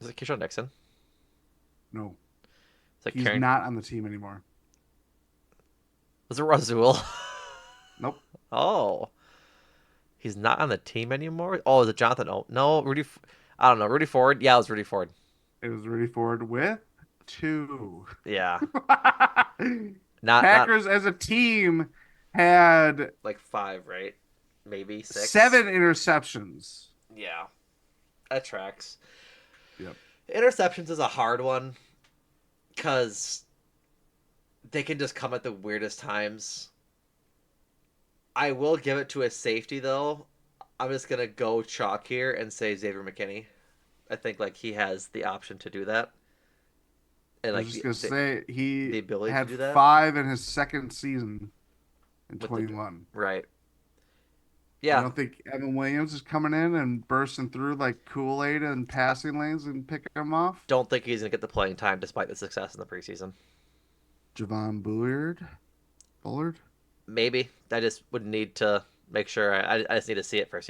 is it Keyshawn Nixon?
No,
Is it
he's
Karen?
not on the team anymore.
Was it Razul?
Nope.
Oh, he's not on the team anymore. Oh, is it Jonathan? Oh no, Rudy. I don't know. Rudy Ford. Yeah, it was Rudy Ford.
It was Rudy Ford with 2.
Yeah, not
Packers as a team had
like 5, right? Maybe 6.
7 interceptions.
Yeah, that tracks.
Yep.
Interceptions is a hard one because they can just come at the weirdest times. I will give it to a safety though. I'm just gonna go chalk here and say Xavier McKinney. I think like he has the option to do that and
I was
like
just gonna say he
the ability to
had
do that
5 in his second season in
with the
21.
right.
You
Yeah,
don't think Evan Williams is coming in and bursting through like Kool-Aid and passing lanes and picking them off?
don't think he's gonna get the playing time despite the success in the preseason.
Javon Bullard?
Maybe I just would need to make sure. I just need to see it first.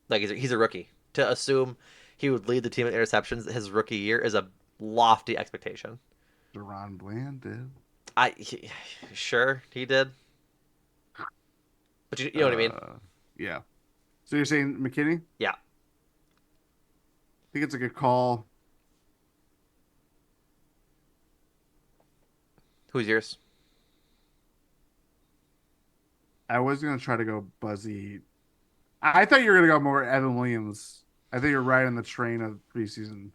Like he's a rookie. To assume he would lead the team in interceptions his rookie year is a lofty expectation.
Deron Bland did.
Sure he did, but you know what I mean.
Uh, yeah. So you're saying McKinney? I
Yeah.
think it's a good call.
Who's yours?
I was gonna try to go Buzzy. I thought you were gonna go more Evan Williams. I think you're right on the train of preseason.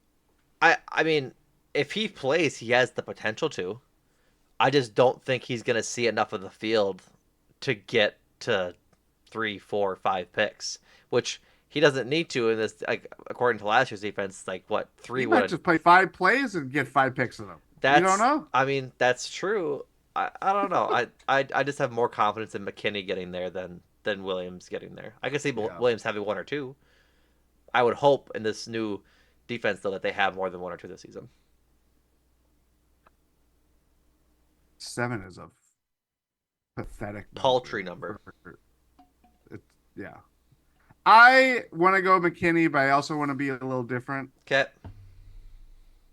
I mean, if he plays, he has the potential to. I just don't think he's going to see enough of the field to get to 3, 4, 5 picks, which he doesn't need to in this. Like according to last year's defense, like what
He
three would
might
have.
just play 5 plays and get 5 picks in them. You don't
That's.
know.
I mean, that's true. I don't know. I just have more confidence in McKinney getting there than Williams getting there. I could see
Yeah.
Williams having one or two. I would hope in this new defense though that they have more than one or two this season.
7 is a pathetic
Paltry
number
number.
for it's yeah. I want to go McKinney, but I also want to be a little different.
Okay.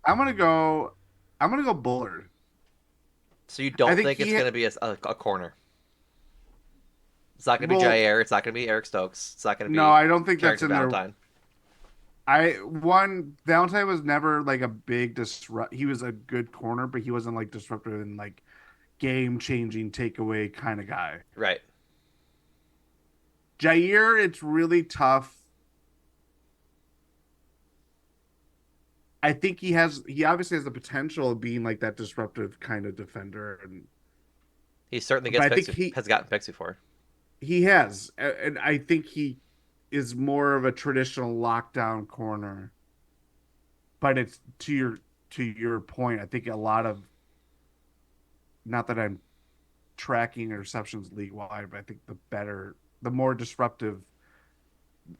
I'm gonna go. I'm gonna go Bullard.
So you
I
don't
think
think it's
he.
going to be a corner? It's not going to be
Well,
Jair. It's not going to be Eric Stokes. It's not going to
no,
be
I don't think that's
Carrington
in there.
Valentine.
Valentine was never like a big disrupt. He was a good corner, but he wasn't like disruptive and like game changing takeaway kind of guy.
Right.
Jair, it's really tough. I think he obviously has the potential of being like that disruptive kind of defender, and
He certainly
but
gets
I think
picks. Has gotten picks before.
he has, and I think he is more of a traditional lockdown corner. But it's to your point. I think a lot of, not that I'm tracking interceptions league wide, but I think the more disruptive,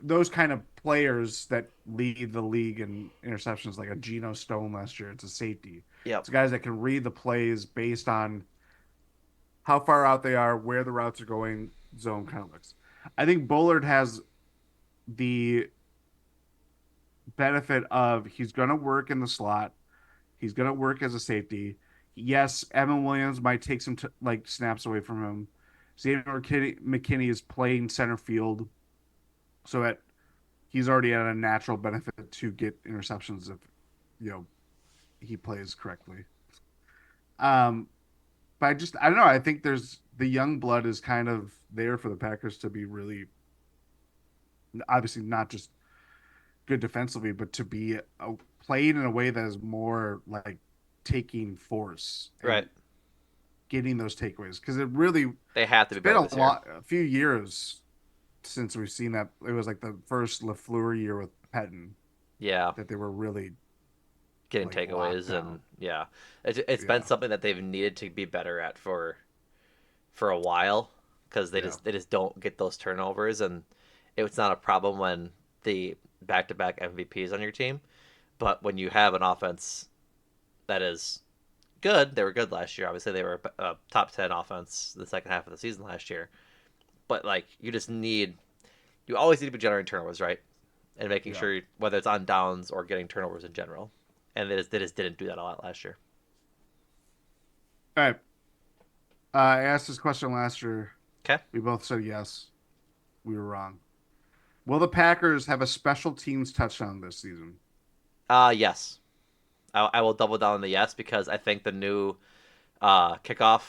those kind of players that lead the league in interceptions, like a Geno Stone last year, it's a safety.
Yep.
It's guys that can read the plays based on how far out they are, where the routes are going, zone kind of looks. I think Bullard has the benefit of he's going to work in the slot. He's going to work as a safety. Yes, Evan Williams might take some like snaps away from him. Xavier McKinney is playing center field, so that he's already at a natural benefit to get interceptions if you know he plays correctly. Um, but I don't know. I think there's the young blood is kind of there for the Packers to be really, obviously not just good defensively, but to be played in a way that is more like taking force
Right.
and getting those takeaways, because it really
They have to
it's
be
been
better this year.
a few years since we've seen that. It was like the first Lafleur year with Pettin
Yeah.
that they were really
Getting
like locked
takeaways
down.
and yeah, it's been
Yeah,
something that they've needed to be better at for a while because
yeah,
they just don't get those turnovers and it's not a problem when the back to back MVPs on your team, but when you have an offense that is good, they were good last year. Obviously, they were a top 10 offense the second half of the season last year. But like, you always need to be generating turnovers, right? And making
yeah.
sure whether it's on downs or getting turnovers in general. And they just didn't do that a lot last year.
All right. I asked this question last year.
Okay.
We both said yes. We were wrong. Will the Packers have a special teams touchdown this season?
Yes. I will double down on the yes because I think the new kickoff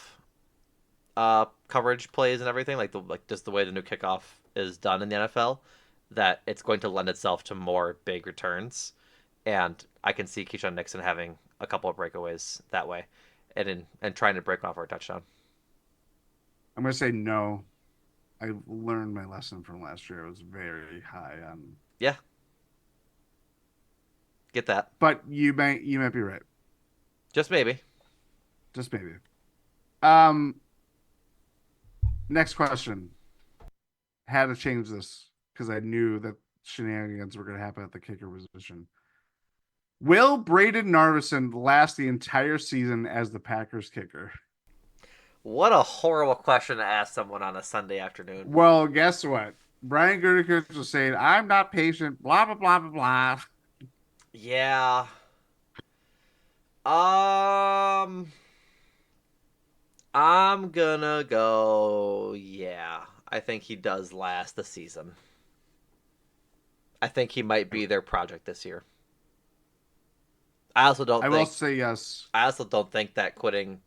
coverage plays and everything, like just the way the new kickoff is done in the NFL, that it's going to lend itself to more big returns, and I can see Keyshawn Nixon having a couple of breakaways that way, and trying to break off our touchdown.
I'm going to say no. I learned my lesson from last year. I was very high on,
Yeah, get that.
but you might be right.
Just maybe.
Just maybe. Um, Next question. Had to change this because I knew that shenanigans were going to happen at the kicker position. Will Braden Narvison last the entire season as the Packers kicker?
What a horrible question to ask someone on a Sunday afternoon.
Well, guess what? Brian Gutekunst was saying, "I'm not patient." Blah blah blah blah blah.
Yeah. Um, I'm gonna go. Yeah, I think he does last the season. I think he might be their project this year. I also don't
I will
think
say yes.
I also don't think that quitting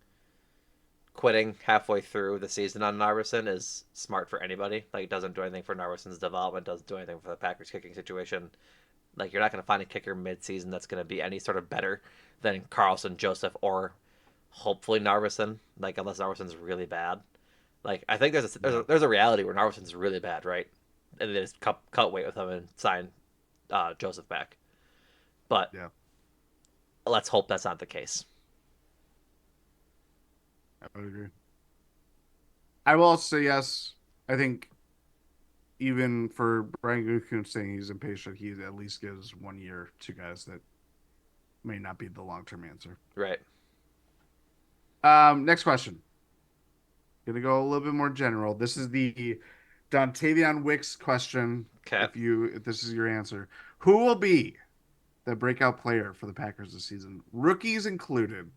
halfway through the season on Narveson is smart for anybody. Like, it doesn't do anything for Narveson's development, doesn't do anything for the Packers kicking situation. Like, you're not going to find a kicker mid-season that's going to be any sort of better than Carlson, Joseph, or hopefully Narveson. Like, unless Narveson's really bad. Like, I think
Yeah.
there's a reality where Narveson's really bad, right? And they just cut weight with him and sign Joseph back. But
Yeah.
let's hope that's not the case.
I would agree. I will also say yes. I think even for Brian Gutekunst saying he's impatient, he at least gives 1 year to guys that may not be the long term answer.
Right.
Next question. Gonna go a little bit more general. This is the Dontavian Wicks question.
Okay.
If this is your answer, who will be the breakout player for the Packers this season? Rookies included.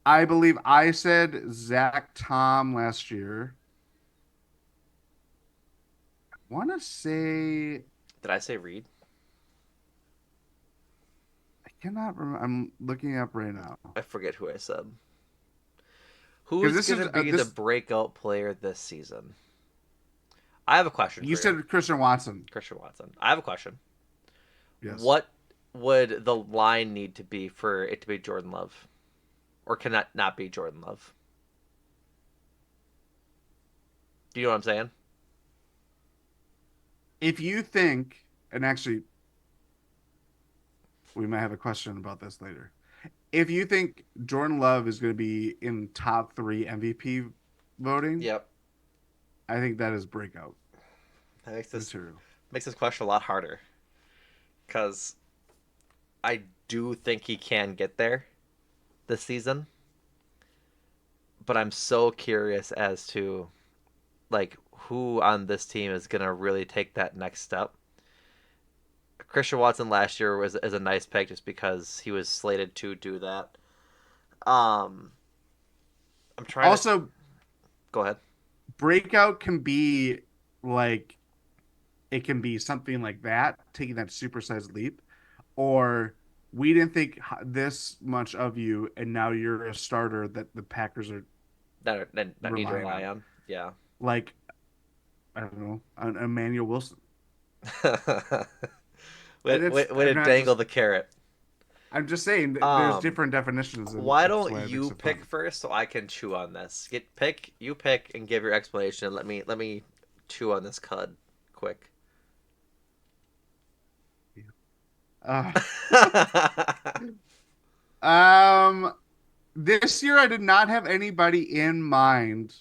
I believe I said Zach Tom last year. I want to say
Did I say Reed?
I cannot remember. I'm looking up right now
I forget who I said.
because
Who's
this
going
is
to be the
this.
breakout player this season? I have a question
You
for you,
said Christian Watson.
Christian Watson. I have a question.
Yes.
What would the line need to be for it to be Jordan Love? Or can that not be Jordan Love? Do you know what I'm saying?
If you think, and actually, we might have a question about this later. If you think Jordan Love is going to be in top three MVP voting,
Yep.
I think that is breakout
That
material.
makes this question a lot harder because I do think he can get there this season, but I'm so curious as to like who on this team is gonna really take that next step. Christian Watson last year was is a nice pick just because he was slated to do that. Um, I'm trying to
Also,
go ahead.
breakout can be like it can be something like that, taking that supersized leap, or we didn't think this much of you, and now you're a starter that the Packers are
That need to
relying
rely
on.
on. Yeah.
Like I don't know, an Emmanuel Wilson.
way, way, way
I'm
to
not
dangle
just
the carrot.
I'm just saying there's
Um,
different definitions, and
why
that's
don't
why it
you
makes it
pick
fun.
first so I can chew on this? You pick and give your explanation. Let me chew on this cud quick.
Uh, um, this year I did not have anybody in mind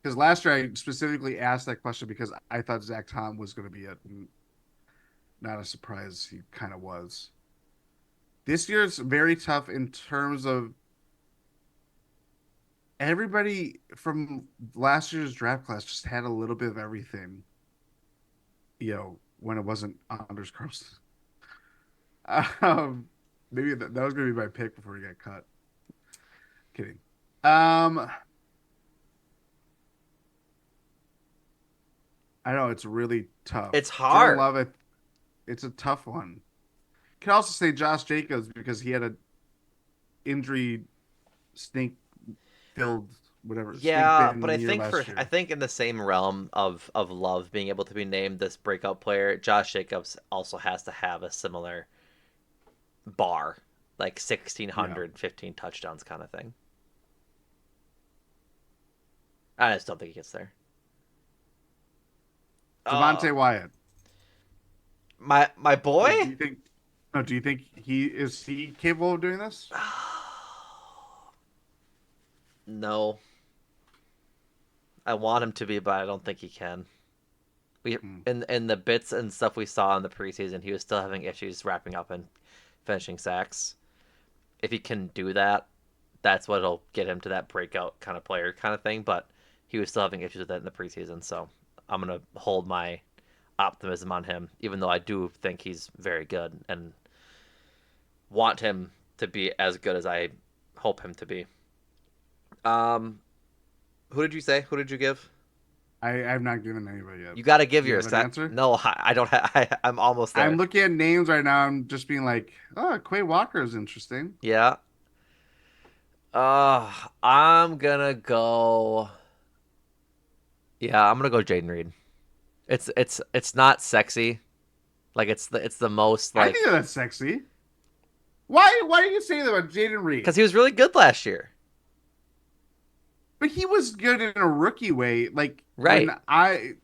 because last year I specifically asked that question because I thought Zach Tom was going to be it. Not a surprise, he kind of was. This year is very tough in terms of everybody from last year's draft class just had a little bit of everything, when it wasn't Anders Carlson. Um, maybe that was going to be my pick before he got cut. Kidding. Um, I know it's really tough.
It's
Jordan
hard.
Love, it's a tough one. Can also say Josh Jacobs because he had a injury stink filled whatever stink
Yeah, but
bin year last
I
year.
think in the same realm of Love being able to be named this breakout player, Josh Jacobs also has to have a similar bar, like
Yeah.
1,600, 15 touchdowns kind of thing. I just don't think he gets there.
Devontae
Oh,
Wyatt.
my boy.
Do you think? No, do you think he capable of doing this?
No, I want him to be, but I don't think he can. We
Hmm.
in the bits and stuff we saw in the preseason, he was still having issues wrapping up and finishing sacks. If he can do that, that's what'll get him to that breakout kind of player kind of thing. But he was still having issues with that in the preseason, so I'm gonna hold my optimism on him, even though I do think he's very good and want him to be as good as I hope him to be. Um, who did you say? Who did you give?
I've not given anybody yet.
You got to give
Do you have
yours.
an answer?
No, I don't have. I'm almost
I'm
there.
looking at names right now. I'm just being like, oh, Quay Walker is interesting.
Yeah. I'm gonna go. Yeah, I'm gonna go Jaden Reed. It's not sexy. Like it's the most
I think
like
that's sexy. Why do you say that about Jaden Reed?
because he was really good last year.
But he was good in a rookie way. Like when
Right.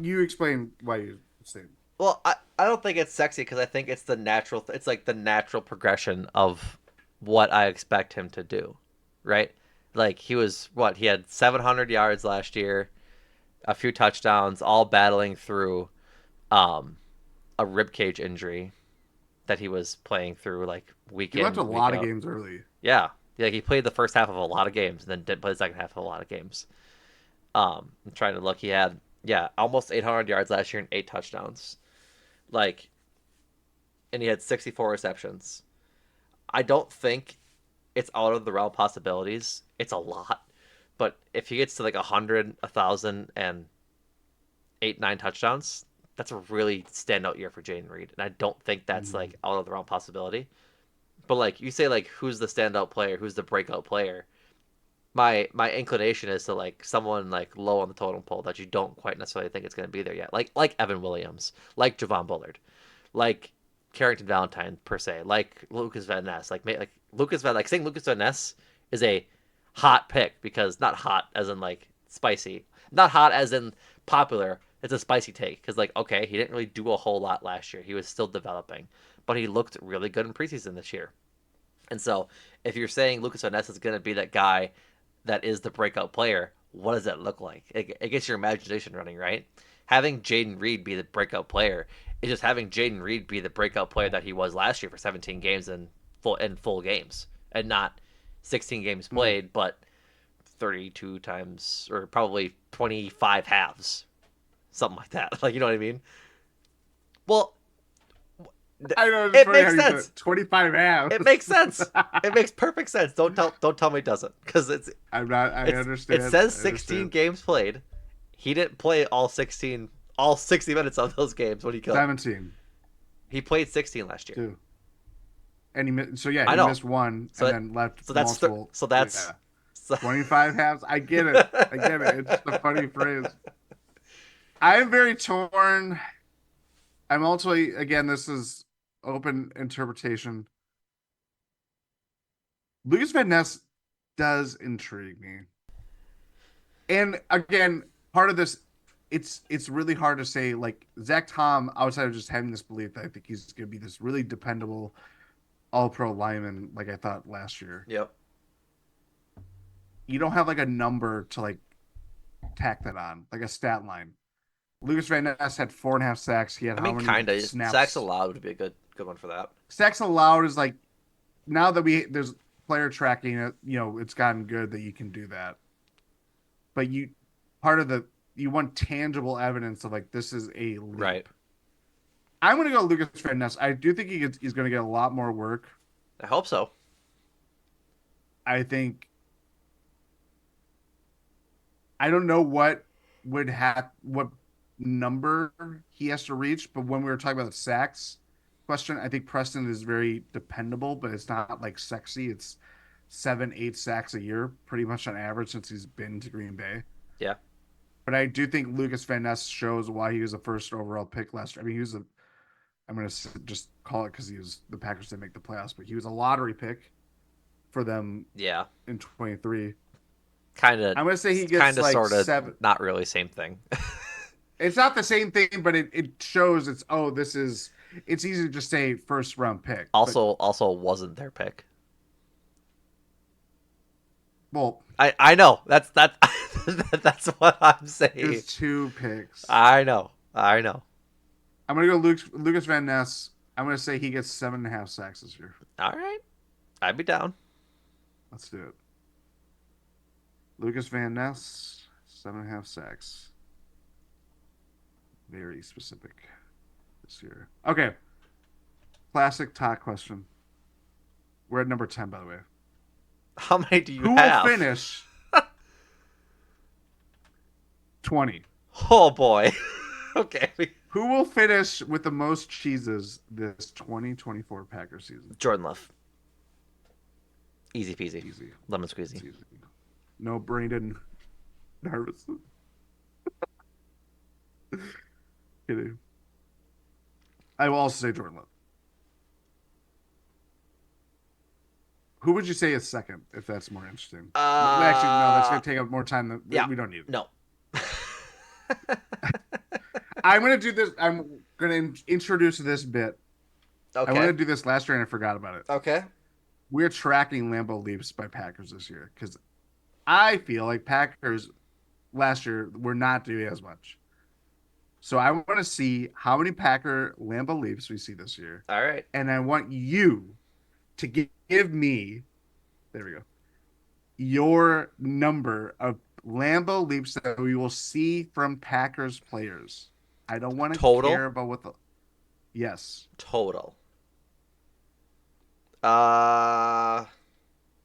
you explain why you say.
Well, I don't think it's sexy because I think it's the natural. It's like the natural progression of what I expect him to do, right? Like he was what he had 700 yards last year, a few touchdowns, all battling through um, a rib cage injury that he was playing through like week
He left
in
a
week
lot of
out.
games early.
Yeah, yeah, he played the first half of a lot of games and then didn't play the second half of a lot of games. I'm trying to look. He had almost 800 yards last year and 8 touchdowns. Like, and he had 64 receptions. I don't think it's out of the realm of possibilities. It's a lot, but if he gets to like 100, 1,000, and 8, 9 touchdowns, that's a really standout year for Jaden Reed, and I don't think that's
Mhm.
like out of the realm of possibility. But like you say, like who's the standout player? Who's the breakout player? My inclination is to like someone like low on the totem pole that you don't quite necessarily think it's going to be there yet, like Evan Williams, like Javon Bullard, like Carrington Valentine per se, like Lucas Van Ness, like saying Lucas Van Ness is a hot pick because not hot as in like spicy, not hot as in popular. It's a spicy take because like okay, he didn't really do a whole lot last year. He was still developing, but he looked really good in preseason this year. And so if you're saying Lucas Van Ness is going to be that guy that is the breakout player, what does that look like? It gets your imagination running, right? Having Jaden Reed be the breakout player is just having Jaden Reed be the breakout player that he was last year for 17 games and full games, and not 16 games
Mhm.
played, but 32 times or probably 25 halves, something like that. Like you know what I mean? Well,
I know it's
it
funny how
makes
you said
sense.
it. 25
It makes
halves.
sense. It makes perfect sense. Don't tell me it doesn't because
I'm not. I
it
understand.
says
I
16
understand.
games played. He didn't play all 60 minutes of those games when he could.
17
He played 16 last year.
too, and so yeah,
I
he
know.
missed one
So
and
that,
then left
so that's
multiple.
so that's
Yeah,
so
25 halves. I get it. I get it. It's just a funny phrase. I'm very torn. I'm also again. This is open interpretation. Lucas Van Ness does intrigue me, and again, part of this, it's really hard to say. Like Zach Tom, outside of just having this belief that I think he's going to be this really dependable All Pro lineman, like I thought last year.
yep.
You don't have like a number to like tack that on, like a stat line. Lucas Van Ness had 4.5 sacks. He had
I
how
mean,
many
kind of. Sacks
snaps?
allowed would be a good one for that.
Sacks allowed is like now that there's player tracking it, it's gotten good that you can do that. But part of the you want tangible evidence of like this is a
Right.
leap. I'm gonna go Lucas Van Ness. I do think he's gonna get a lot more work.
I hope so.
I think I don't know what number he has to reach, but when we were talking about the sacks question, I think Preston is very dependable, but it's not like sexy. It's 7, 8 sacks a year, pretty much on average since he's been to Green Bay.
Yeah.
But I do think Lucas Van Ness shows why he was a first overall pick last year. I mean, I'm going to just call it because he was the Packers didn't make the playoffs, but he was a lottery pick for them
Yeah.
in 23.
Kind of.
I'm going to say he
Kind
gets
of.
like
Sort of.
seven.
Not really. Same thing.
It's not the same thing, but it shows it's easy to just say first round pick. But
Also wasn't their pick.
well,
I know. That that's what I'm
it
saying.
was 2 picks.
I know. I know.
I'm gonna go Lucas Van Ness. I'm gonna say he gets 7.5 sacks this year.
All right. I'd be down.
Let's do it. Lucas Van Ness, 7.5 sacks. Very specific this year. Okay. Classic talk question. We're at number 10, by the way.
How many do you
Who will
have?
finish 20?
Oh boy. Okay.
Who will finish with the most cheeses this 2024 Packers season?
Jordan Love. Easy peasy.
Easy.
Lemon
It's
squeezy.
easy. No Brandon nervous. Kidding. I will also say Jordan Love. Who would you say is second, if that's more interesting? Actually, no, that's
Uh
going to take up more time than
yeah.
we don't need.
No.
I'm going to do this. I'm going to introduce this bit. I wanted
Okay.
to do this last year and I forgot about it.
Okay.
We're tracking Lambeau leaps by Packers this year because I feel like Packers last year were not doing as much. So I want to see how many Packer Lambeau leaps we see this year.
All right.
And I want you to give me, there we go, your number of Lambeau leaps that we will see from Packers players. I don't want to
Total.
care about what the, yes.
Total. Uh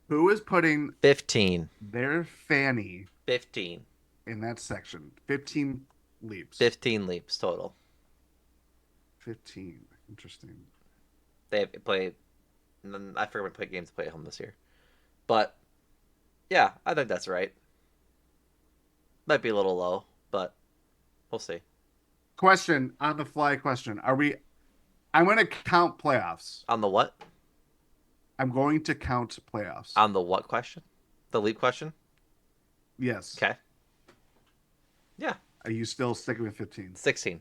Who is putting
15.
their fanny
15.
in that section? 15 leaps.
15 leaps total.
15. Interesting.
They have played. I forget when play games to play at home this year, but yeah, I think that's right. Might be a little low, but we'll see.
Question on the fly question. Are we, I'm going to count playoffs.
On the what?
I'm going to count playoffs.
On the what question? The leap question?
Yes.
Okay. Yeah.
Are you still sticking with 15?
16.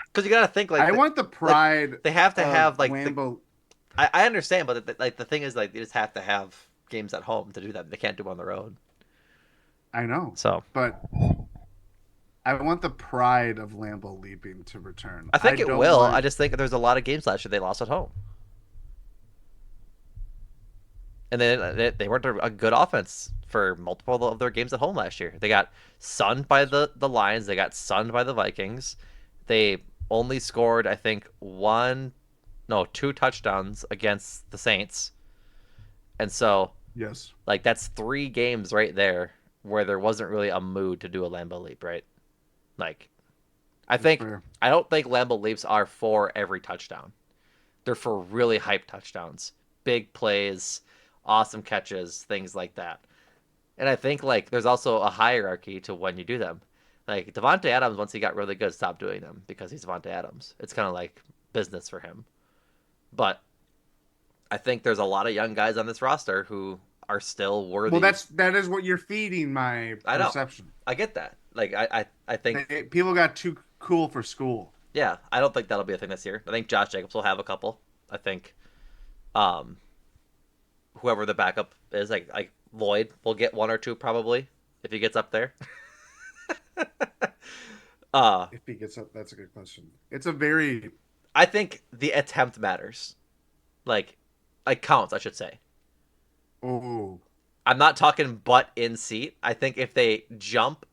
Because you got to think
I want the
like
pride
they have to
of
have like
Lambeau.
I understand, but like the thing is like they just have to have games at home to do that. They can't do them on the road.
I know,
So
but I want the pride of Lambeau leaping to return.
I
I
think it
don't
will. I
want.
just think there's a lot of games last year they lost at home. And they weren't a good offense for multiple of their games at home last year. They got sunned by the Lions. They got sunned by the Vikings. They only scored, I think, two touchdowns against the Saints. And so,
Yes,
like, that's three games right there where there wasn't really a mood to do a Lambeau leap, right? Like,
that's fair.
I don't think Lambeau leaps are for every touchdown. They're for really hype touchdowns, big plays, awesome catches, things like that. And I think like there's also a hierarchy to when you do them. Like Devonte Adams, once he got really good, stopped doing them because he's Devonte Adams. It's kind of like business for him. But I think there's a lot of young guys on this roster who are still
Well,
worthy.
that is what you're feeding my
I know,
perception.
I get that. Like I think
People got too cool for school.
yeah, I don't think that'll be a thing this year. I think Josh Jacobs will have a couple. I think um whoever the backup is, like Lloyd will get one or two probably if he gets up there. uh
If he gets up, that's a good question. It's a very
I think the attempt matters. Like counts, I should say.
oh
I'm not talking butt in seat. I think if they jump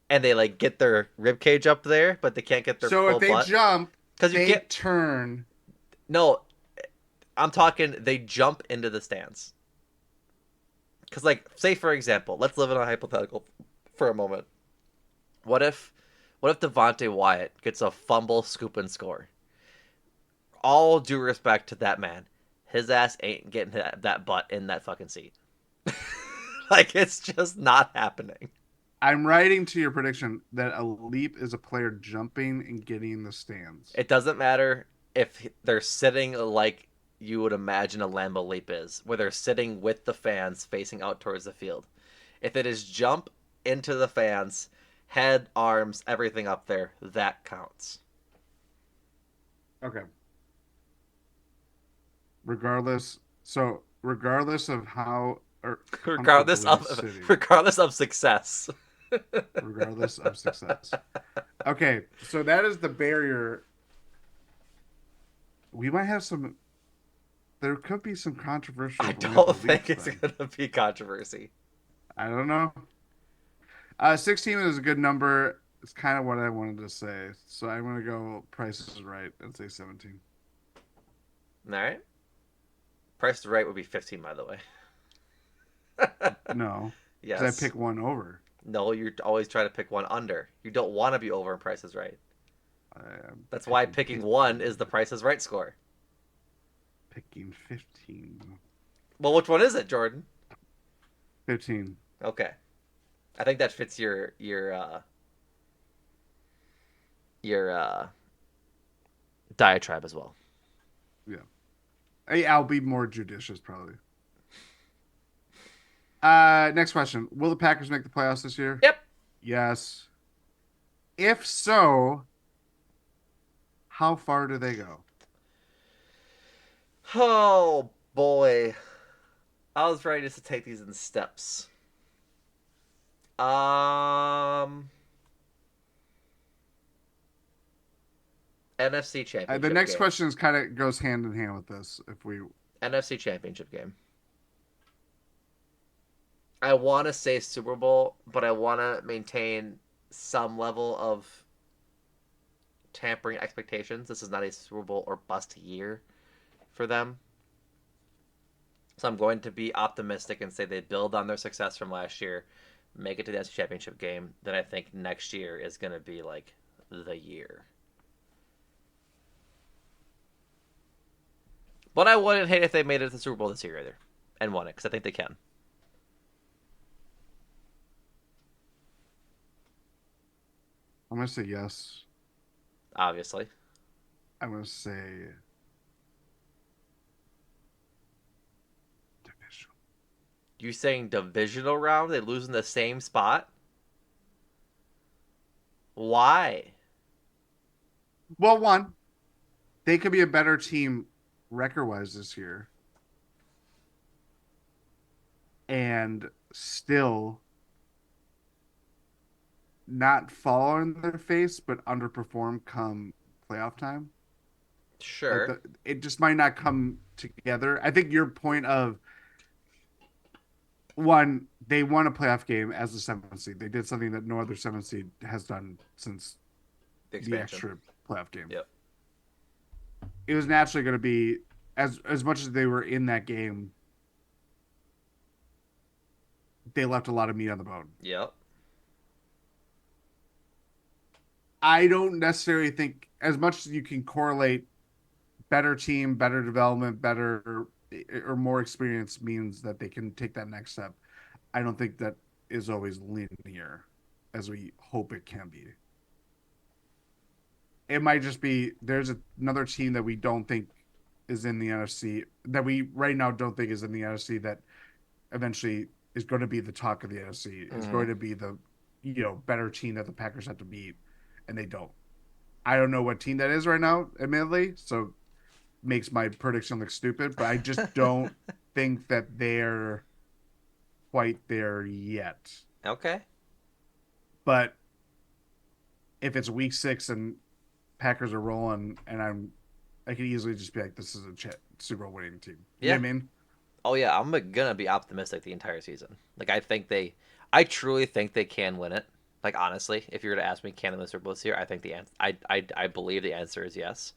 and they like get their rib cage up there, but they can't get their
so if
full
they
butt
jump,
because you
they
can't.
turn.
No, I'm talking they jump into the stands. Because like say for example, let's live in a hypothetical for a moment. What if Devonte Wyatt gets a fumble, scoop, and score? All due respect to that man, his ass ain't getting that butt in that fucking seat. Like it's just not happening.
I'm writing to your prediction that a leap is a player jumping and getting in the stands.
It doesn't matter if they're sitting like you would imagine a Lambeau leap is, where they're sitting with the fans facing out towards the field. If it is jump into the fans, head, arms, everything up there, that counts.
Okay. Regardless of how or
regardless
comfortably
of
sitting,
regardless of success.
regardless of success. Okay, so that is the barrier. We might have some. There could be some controversial
I don't
Lambeau
think
leaps
it's
then.
gonna be controversy.
I don't know. 16 is a good number. It's kind of what I wanted to say. So I'm gonna go Price is Right and say 17.
All right. Price to right would be 15, by the way.
No, because I
Yes.
pick one over.
No, you're always trying to pick one under. You don't want to be over in Price is Right.
I'm
That's why
picking
picking one is the
15.
Price is Right score.
Picking 15.
Well, which one is it, Jordan?
15.
Okay, I think that fits your diatribe as well.
Yeah. I'll be more judicious probably. Next question. Will the Packers make the playoffs this year?
Yep.
Yes. If so, how far do they go?
Oh boy, I was ready just to take these in steps. Um, NFC
The
Championship
next
game.
question is kind of goes hand in hand with this. If we,
NFC Championship game. I want to say Super Bowl, but I want to maintain some level of tampering expectations. This is not a Super Bowl or bust year for them. So I'm going to be optimistic and say they build on their success from last year, make it to the NFC Championship game. Then I think next year is going to be like the year. But I wouldn't hate if they made it to the Super Bowl this year either and won it because I think they can.
I'm gonna say yes.
Obviously.
I'm gonna say division.
You saying divisional round? They lose in the same spot? Why?
Well, one, they could be a better team record wise this year, and still not fall on their face, but underperform come playoff time. Like
Sure.
it just might not come together. I think your point of one, they won a playoff game as the seventh seed. They did something that no other seventh seed has done since
The
the
expansion.
extra playoff game.
Yep.
It was naturally going to be as much as they were in that game. They left a lot of meat on the bone.
Yep.
I don't necessarily think as much as you can correlate better team, better development, better or more experience means that they can take that next step. I don't think that is always linear as we hope it can be. It might just be there's another team that we don't think is in the NFC that we right now don't think is in the NFC that eventually is going to be the talk of the NFC, is
Mm-hmm.
going to be the better team that the Packers have to beat, and they don't. I don't know what team that is right now, admittedly, so makes my prediction look stupid, but I just don't think that they're quite there yet.
Okay.
But if it's week 6 and Packers are rolling, and I could easily just be like, this is a Super Bowl winning team. You know
Yeah.
what I mean?
Oh yeah, I'm gonna be optimistic the entire season. Like I truly think they can win it. Like honestly, if you were to ask me, can they win the Super Bowl this year? I think the answer, I believe the answer is yes.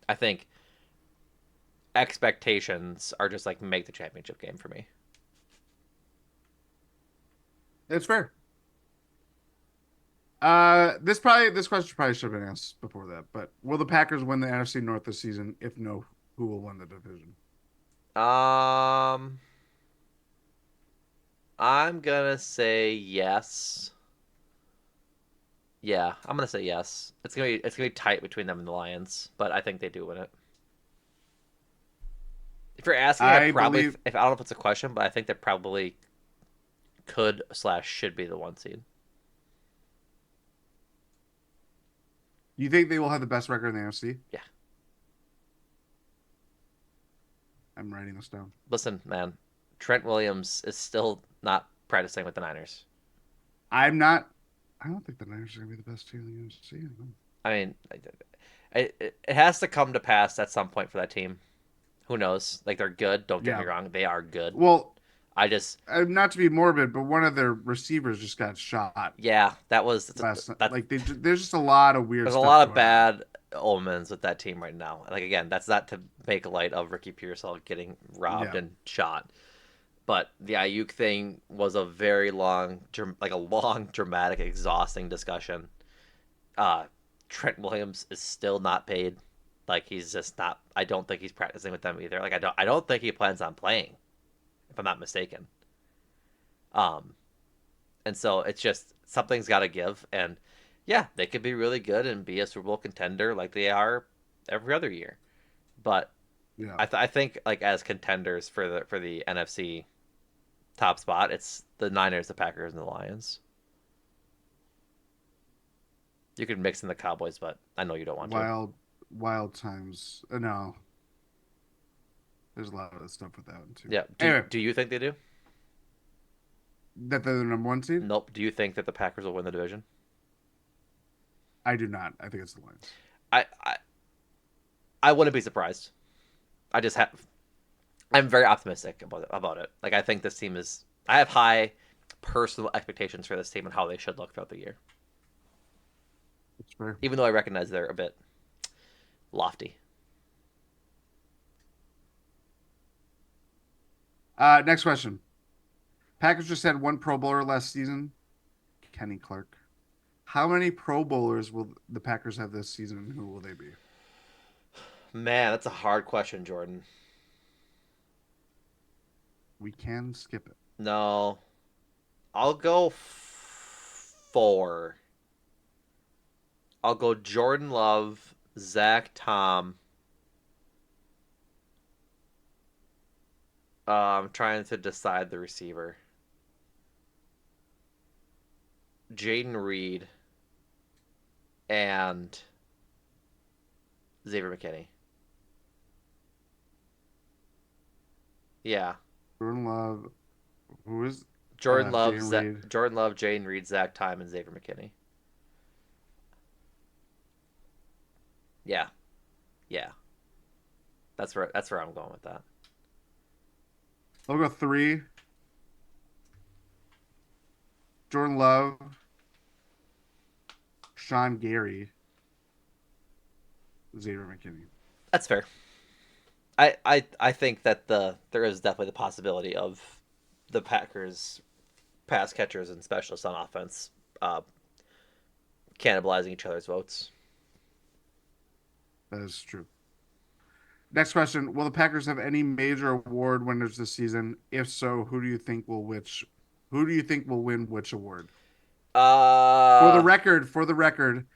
I think expectations are just like make the championship game for me.
It's fair. This question probably should have been asked before that, but will the Packers win the NFC North this season? If no, who will win the division?
Um, I'm gonna say yes. Yeah, I'm gonna say yes. It's gonna be tight between them and the Lions, but I think they do win it. If you're asking, I
I
probably
believe.
if I don't know if it's a question, but I think they probably could slash should be the one seed.
You think they will have the best record in the NFC?
Yeah.
I'm writing this down.
Listen, man, Trent Williams is still not practicing with the Niners.
I'm not. I don't think the Niners are going to be the best team in the NFC.
I mean, it has to come to pass at some point for that team. Who knows? Like they're good. Don't get me
Yeah.
wrong, they are good.
Well,
I just
not to be morbid, but one of their receivers just got shot
yeah, that was
last night.
that.
Like there's just a lot of weird
There's a
stuff
lot of
going on.
bad omens with that team right now. Like again, that's not to make light of Ricky Pearsall getting robbed
Yeah.
and shot, But the Ayuk thing was a very long, like a long, dramatic, exhausting discussion. Uh, Trent Williams is still not paid. Like he's just not. I don't think he's practicing with them either. Like I don't. I don't think he plans on playing, if I'm not mistaken. Um, and so it's just something's got to give. And yeah, they could be really good and be a Super Bowl contender like they are every other year. But
Yeah.
I think like as contenders for the NFC top spot, it's the Niners, the Packers, and the Lions. You could mix in the Cowboys, but I know you don't want to.
Wild times. No, there's a lot of stuff with that one too.
Yeah.
Anyway,
Do you think they do?
that they're the number one seed?
Nope. Do you think that the Packers will win the division?
I do not. I think it's the Lions.
I I, I wouldn't be surprised. I just have. I'm very optimistic about it. Like I think this team is. I have high personal expectations for this team and how they should look throughout the year.
That's fair.
Even though I recognize they're a bit lofty.
Next question. Packers just had one Pro Bowler last season, Kenny Clark. How many Pro Bowlers will the Packers have this season, and who will they be?
Man, that's a hard question, Jordan.
We can skip it.
No, I'll go four. I'll go Jordan Love, Zach Tom. I'm trying to decide the receiver. Jaden Reed and Xavier McKinney. Yeah.
Jordan Love, who is Jane Reed.
Jordan Love, Jaden Reed, Zach Time, and Xavier McKinney. Yeah. Yeah. That's where I'm going with that.
I'll go three. Jordan Love, Sean Gary, Xavier McKinney.
That's fair. I think that there is definitely the possibility of the Packers pass catchers and specialists on offense cannibalizing each other's votes.
That is true. Next question: will the Packers have any major award winners this season? If so, who do you think will which? Who do you think will win which award?
Uh
For the record,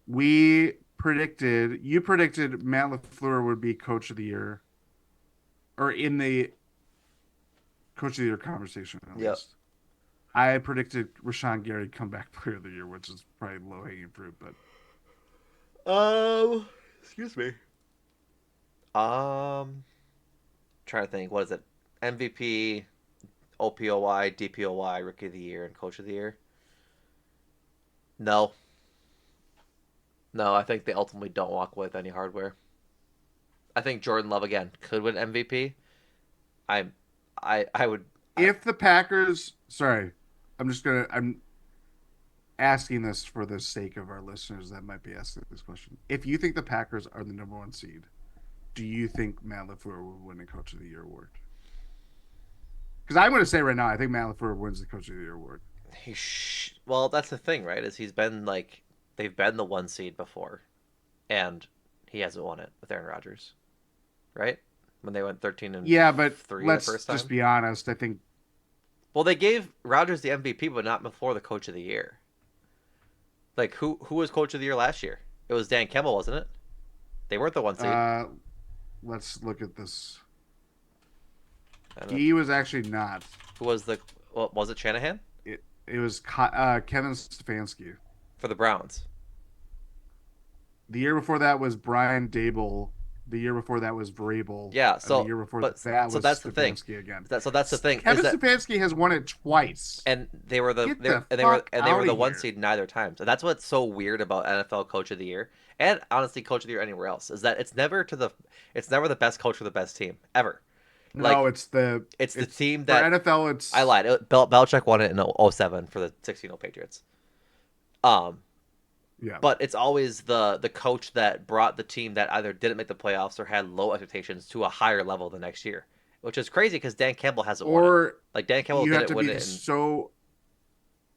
we predicted. You predicted Matt LaFleur would be Coach of the Year, or in the Coach of the Year conversation at
yep.
least. I predicted Rashawn Gary comeback Player of the Year, which is probably low hanging fruit, but
Excuse me. Trying to think. What is it? MVP, OPOY, DPOY, Rookie of the Year, and Coach of the Year. No, no. I think they ultimately don't walk with any hardware. I think Jordan Love again could win MVP. I, I would.
if the Packers, sorry, I'm asking this for the sake of our listeners that might be asking this question. If you think the Packers are the number one seed, do you think Matt LaFleur will win the Coach of the Year award? Because I'm going to say right now, I think Matt LaFleur wins the Coach of the Year award.
Well, that's the thing, right? Is he's been like they've been the one seed before, and he hasn't won it with Aaron Rodgers, right? When they went 13 and
Yeah, but
3 the
let's
first
just
time.
be honest. I think
Well, they gave Rodgers the MVP, but not before the Coach of the Year. Like who was Coach of the Year last year? It was Dan Campbell, wasn't it? They weren't the one seed.
let's look at this.
I don't know.
He was actually not.
Who was the? Well, was it Shanahan
It was Kevin Stefanski.
for the Browns?
The year before that was Brian Dable. The year before that was Vrabel.
Yeah.
And the
So,
year before
but
that
so
was
that's the thing.
Stefanski again.
So that's the thing is
Kevin
that
Stefanski has won it twice.
and they were
Get the
and they were
fuck
and they were
outta
the one
here.
seed neither time. So that's what's so weird about NFL Coach of the Year and honestly Coach of the Year anywhere else is that it's never the best coach for the best team ever.
No,
Like
it's
the team
for
that
NFL.
I lied. Belichick won it in '07 for the 16-0 Patriots. Um,
Yeah,
but it's always the coach that brought the team that either didn't make the playoffs or had low expectations to a higher level the next year. which is crazy because Dan Campbell hasn't won it.
or
Like Dan Campbell
you have
didn't
to
win
be
it in
so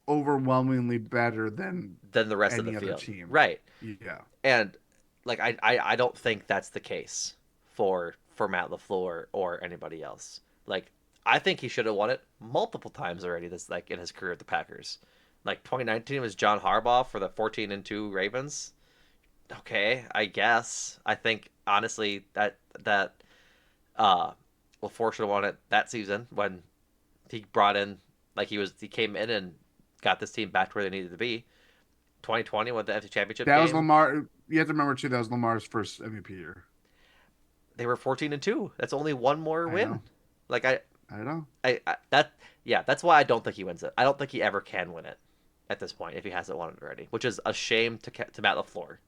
overwhelmingly better than
than the rest of the
any other
field,
team.
right?
Yeah.
And like I don't think that's the case for Matt LaFleur or anybody else. Like I think he should have won it multiple times already this like in his career at the Packers. Like 2019 was John Harbaugh for the 14-2 Ravens. Okay, I guess. I think honestly that uh LaFleur should have won it that season when he brought in like he came in and got this team back to where they needed to be. 2020 with the NFC Championship
That was
game,
Lamar. You have to remember too. That was Lamar's first MVP year.
they were 14-2. That's only one more
I
win.
know.
Like
I know.
that yeah, that's why I don't think he wins it. I don't think he ever can win it at this point if he hasn't won it already, which is a shame to Matt LaFleur.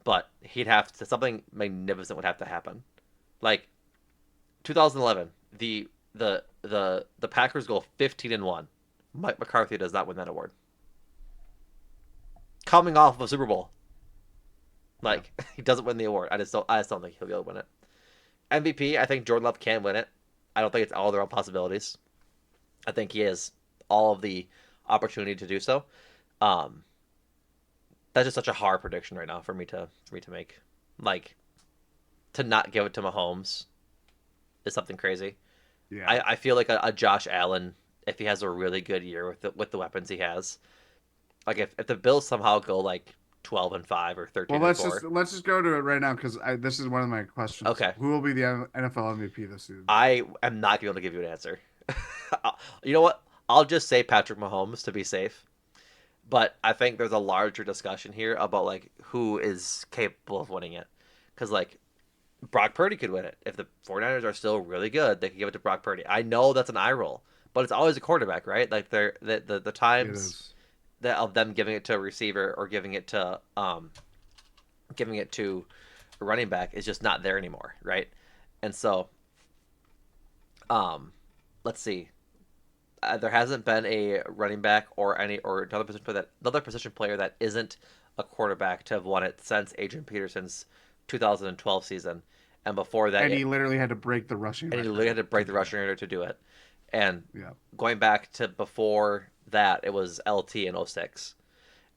But he'd have to something magnificent would have to happen. Like 2011, the Packers go 15-1. Mike McCarthy does not win that award. Coming off of a Super Bowl,
Yeah.
like he doesn't win the award. I just don't think he'll be able to win it. MVP, I think Jordan Love can win it. I don't think it's all their own possibilities. I think he has all of the opportunity to do so. Um, that's just such a hard prediction right now for me to make. Like to not give it to Mahomes is something crazy.
Yeah.
I feel like a Josh Allen, if he has a really good year with the weapons he has, like if the Bills somehow go like 12-5 or
Well,
13 and
let's just
4,
let's just go to it right now because this is one of my questions.
okay,
Who will be the NFL MVP this season?
I am not going to give you an answer. You know what? I'll just say Patrick Mahomes to be safe. But I think there's a larger discussion here about like who is capable of winning it. Because like Brock Purdy could win it. If the 49ers are still really good, they could give it to Brock Purdy. I know that's an eye roll, but it's always a quarterback, right? Like the
It
times
is.
that of them giving it to a receiver or giving it to a running back is just not there anymore, right? And so um let's see. There hasn't been a running back or another position player that isn't a quarterback to have won it since Adrian Peterson's 2012 season, and before that,
And he literally had to break the rushing
and he literally had
record
to
to
break the
do it.
rushing record to do it. And
Yeah.
going back to before that, it was LT in '06,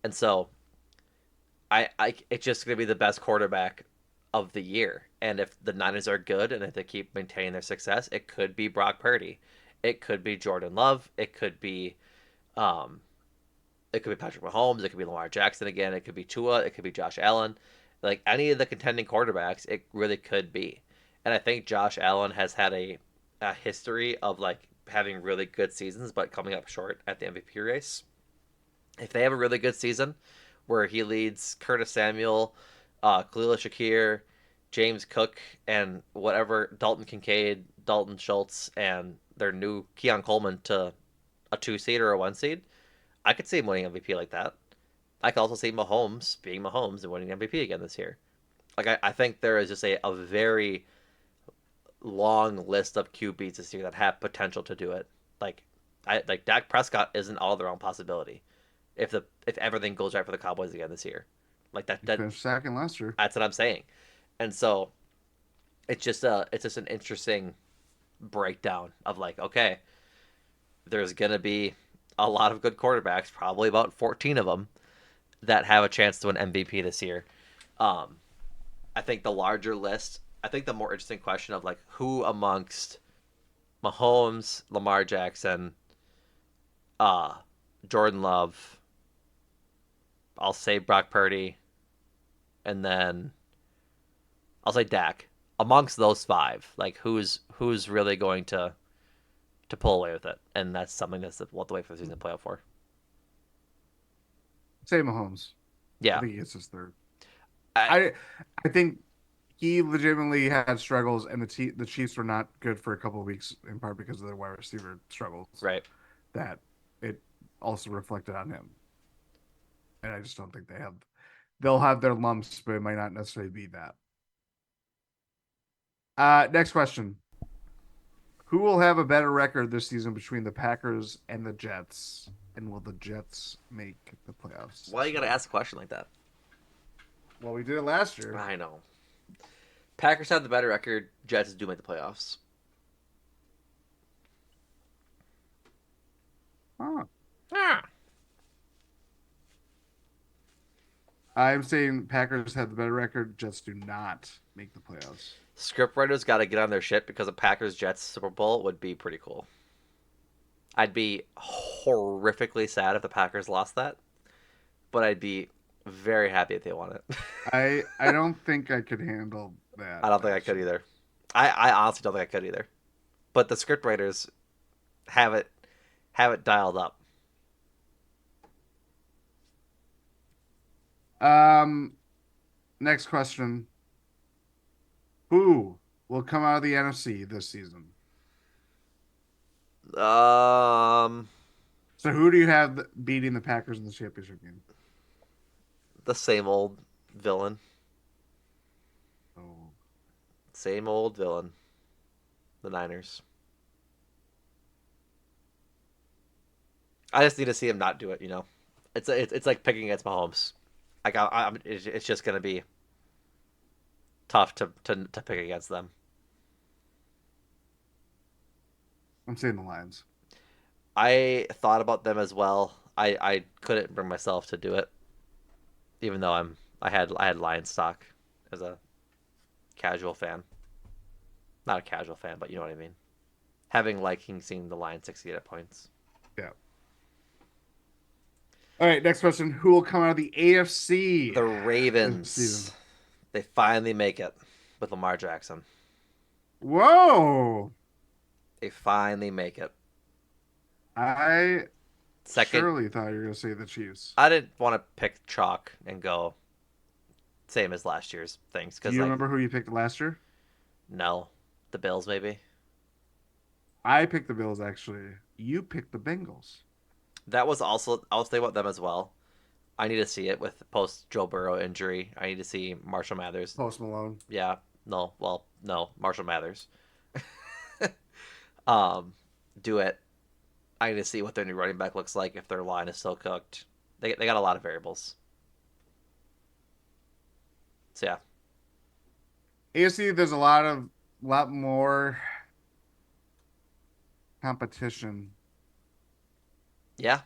and so I it's just going to be the best quarterback of the year. And if the Niners are good and if they keep maintaining their success, it could be Brock Purdy, it could be Jordan Love, um, it could be Patrick Mahomes. It could be Lamar Jackson again. It could be Tua. It could be Josh Allen. Like any of the contending quarterbacks, it really could be. And I think Josh Allen has had a history of like having really good seasons, but coming up short at the MVP race. If they have a really good season where he leads Curtis Samuel, Khalil Shakir, James Cook, and whatever Dalton Kincaid, Dalton Schultz, and their new Keon Coleman to a 2 seed or a 1 seed, I could see him winning MVP like that. I could also see Mahomes being Mahomes and winning MVP again this year. Like I think there is just a very long list of QBs this year that have potential to do it. Like like Dak Prescott isn't all their own possibility. If everything goes right for the Cowboys again this year. Like
He finished second last year.
that's what I'm saying. And so it's just an interesting breakdown of like, okay, there's gonna be a lot of good quarterbacks, probably about 14 of them, that have a chance to win MVP this year. Um, I think the larger list, I think the more interesting question of like who amongst Mahomes, Lamar Jackson, uh, Jordan Love, I'll say Brock Purdy, and then I'll say Dak. Amongst those five, like who's really going to pull away with it, and that's something that's what the way for the season to play out for.
Say Mahomes. I
Yeah,
think he gets his third.
I
I I think he legitimately had struggles, and the Chiefs were not good for a couple of weeks, in part because of their wide receiver struggles.
right.
That it also reflected on him, and I just don't think they have. They'll have their lumps, but it might not necessarily be that. Next question: Who will have a better record this season between the Packers and the Jets? And will the Jets make the playoffs
Why
this
you gotta
year?
ask a question like that?
Well, we did it last year.
I know. Packers have the better record. Jets do make the playoffs.
Huh.
Ah.
I'm saying Packers have the better record. Jets do not make the playoffs.
Scriptwriters got to get on their shit because a Packers Jets Super Bowl would be pretty cool. I'd be horrifically sad if the Packers lost that, but I'd be very happy if they won it.
I don't think I could handle that
I don't think I could
actually.
either. I honestly don't think I could either. But the scriptwriters have it have it dialed up.
Um, Next question. Who will come out of the NFC this season?
Um,
So who do you have beating the Packers in the championship game?
the same old villain,
Oh,
same old villain. The Niners. I just need to see him not do it. It's like picking against Mahomes. It's just gonna be tough to pick against them.
I'm saying the Lions.
I thought about them as well. I couldn't bring myself to do it, even though I had Lions stock as a casual fan. Not a casual fan, but you know what I mean. Having liking seeing the Lions succeed at points.
Yeah. All right, next question. Who will come out of the AFC
The
this season?
Ravens. They finally make it with Lamar Jackson.
Whoa.
They finally make it.
I
Second,
surely thought you were going to say the Chiefs.
I didn't want to pick chalk and go same as last year's things
Do
because
you
like
remember who you picked last year?
no, the Bills maybe.
I picked the Bills, actually. You picked the Bengals.
That was also I was thinking about them as well. I need to see it with post Joe Burrow injury. I need to see Marshall Mathers.
Post Malone.
Yeah, no, Marshall Mathers. um, do it. I need to see what their new running back looks like if their line is still cooked. They got a lot of variables. So yeah,
AFC, there's a lot more competition.
yeah,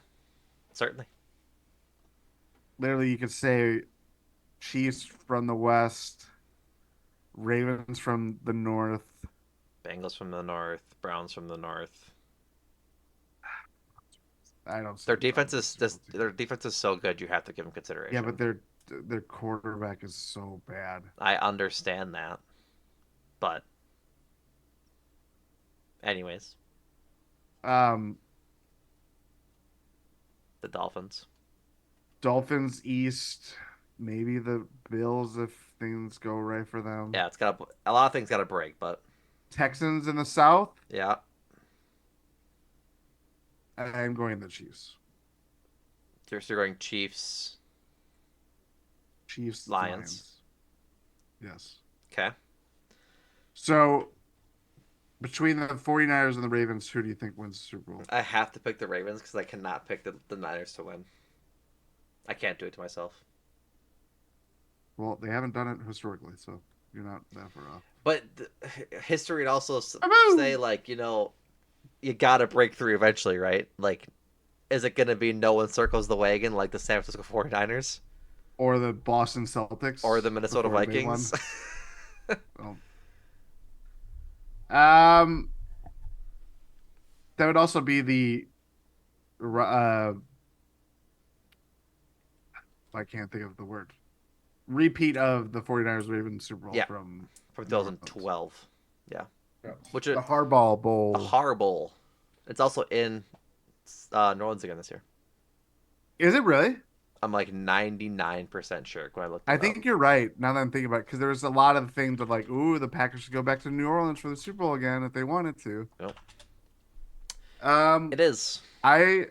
certainly.
Literally, you could say Chiefs from the West, Ravens from the North.
Bengals from the north, Browns from the north.
I don't see
Their
the
defense
Browns as a
is
Super Bowl
just
team.
their defense is so good. You have to give them
Yeah, but
consideration.
their quarterback is so bad.
I understand that, but anyways,
Um,
the Dolphins.
Dolphins East, maybe the Bills if things go right for them.
Yeah, it's got a lot of things got to break, but
Texans in the South.
yeah,
I'm going the Chiefs.
you're still going Chiefs,
Chiefs,
Lions.
Lions. Yes.
Okay,
So between the 49ers and the Ravens, who do you think wins the Super Bowl?
I have to pick the Ravens because I cannot pick the Niners to win. I can't do it to myself.
Well, they haven't done it historically, so you're not that far off.
But history would also say
Woo!
like you got to break through eventually, right? Like, is it going to be no one circles the wagon like the San Francisco 49ers
Or the Boston
or the
Celtics
Minnesota
before they won.
Vikings?
Well, um, that would also be the I can't think of the word. Repeat of the 49ers Ravens Super Bowl
Yeah,
from
from
New Orleans.
2012. Yeah,
Yes.
which is
The Harbaugh
a
Bowl.
horrible. It's also in New Orleans again this year.
Is it really?
I'm like 99% sure when I looked
I
it up.
think you're right now that I'm thinking about it, because there was a lot of things of like, ooh, the Packers should go back to New Orleans for the Super Bowl again if they wanted to.
Nope.
Um,
It is.
I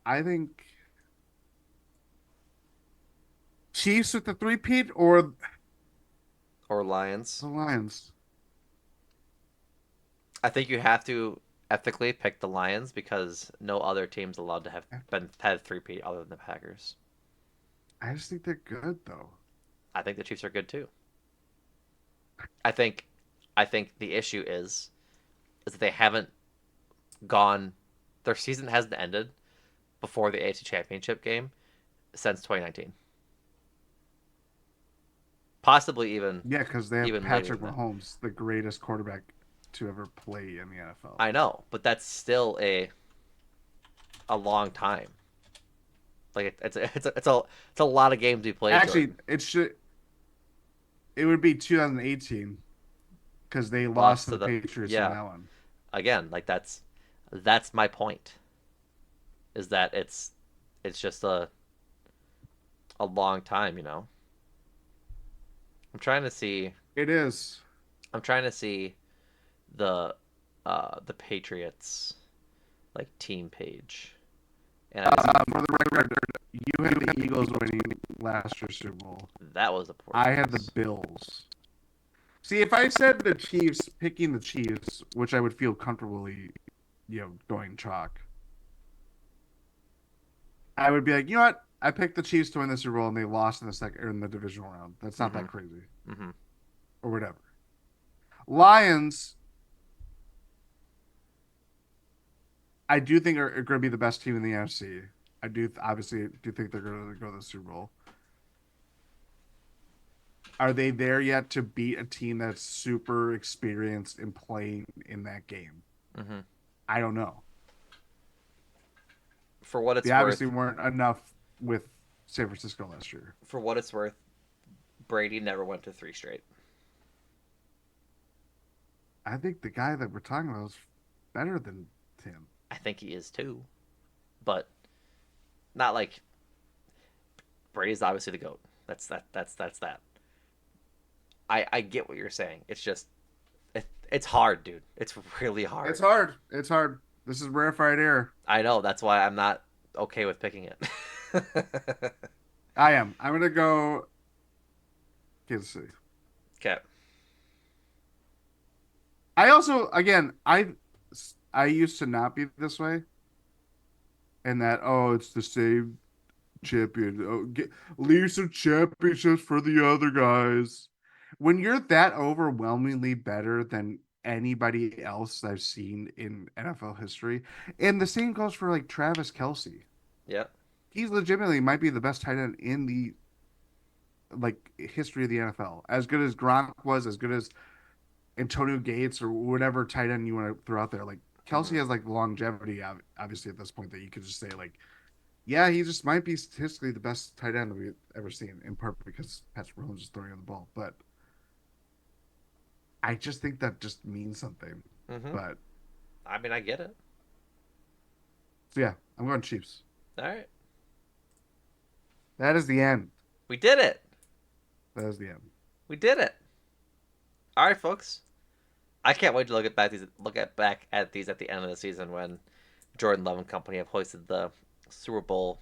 I think Chiefs with the three-peat or
Or Lions.
the Lions.
I think you have to ethically pick the Lions because no other team's allowed to have been had three-peat other than the Packers.
I just think they're good though.
I think the Chiefs are good too. I think I think the issue is that they haven't gone Their season hasn't ended before the AFC Championship game since 2019. Possibly
Yeah, because they have
even later
Patrick
than that.
Mahomes, the greatest quarterback to ever play in the NFL.
I know, but that's still a long time. Like it's a lot of games we played,
Actually,
Jordan.
it would be 2018 because they lost
Lost
to
to
the
the
Patriots in
yeah.
that one.
Again, like that's my point. Is that it's just a long time, you know. I'm trying to see
It is.
I'm trying to see the the Patriots like team page. And I just
For the record, you had the Eagles winning last year's Super Bowl.
that was a poor
I had the
choice.
Bills. See, if I said the Chiefs, picking the Chiefs, which I would feel comfortably, going chalk, I would be like, you know what? I picked the Chiefs to win the Super Bowl, and they lost in the second or in the divisional round. That's not that
Mhm.
crazy,
Mhm.
or whatever. Lions, I do think are going to be the best team in the NFC. I do obviously do think they're going to go to the Super Bowl. Are they there yet to beat a team that's super experienced in playing in that game?
Mhm.
I don't know.
For what
They
it's
obviously
worth,
weren't enough with San Francisco last year.
for what it's worth, Brady never went to three straight.
I think the guy that we're talking about is better than Tim.
I think he is too, but not like Brady's obviously the goat. That's that. I get what you're saying. It's just it's hard, dude. It's really
It's
hard.
hard. It's hard. This is rarefied air.
I know. That's why I'm not okay with picking it.
I am. I'm gonna go Kansas City.
Okay.
I also, again, I used to not be this way, and that it's the same champion. Leave some championships for the other guys. When you're that overwhelmingly better than anybody else I've seen in NFL history, and the same goes for like Travis Kelsey.
Yeah.
He's legitimately might be the best tight end in the like history of the NFL. As good as Gronk was, as good as Antonio Gates or whatever tight end you want to throw out there. Like Kelsey
Hmm.
has like longevity, obviously at this point that you could just say like, yeah, he just might be statistically the best tight end we've ever seen. In part because Patrick Mahomes is throwing on the ball, but I just think that just means something.
Hmm.
But
I mean, I get it.
so yeah, I'm going Chiefs.
All right.
That is the end.
We did it.
That is the end.
We did it. All right, folks. I can't wait to look at back at these at the end of the season when Jordan Love and company have hoisted the Super Bowl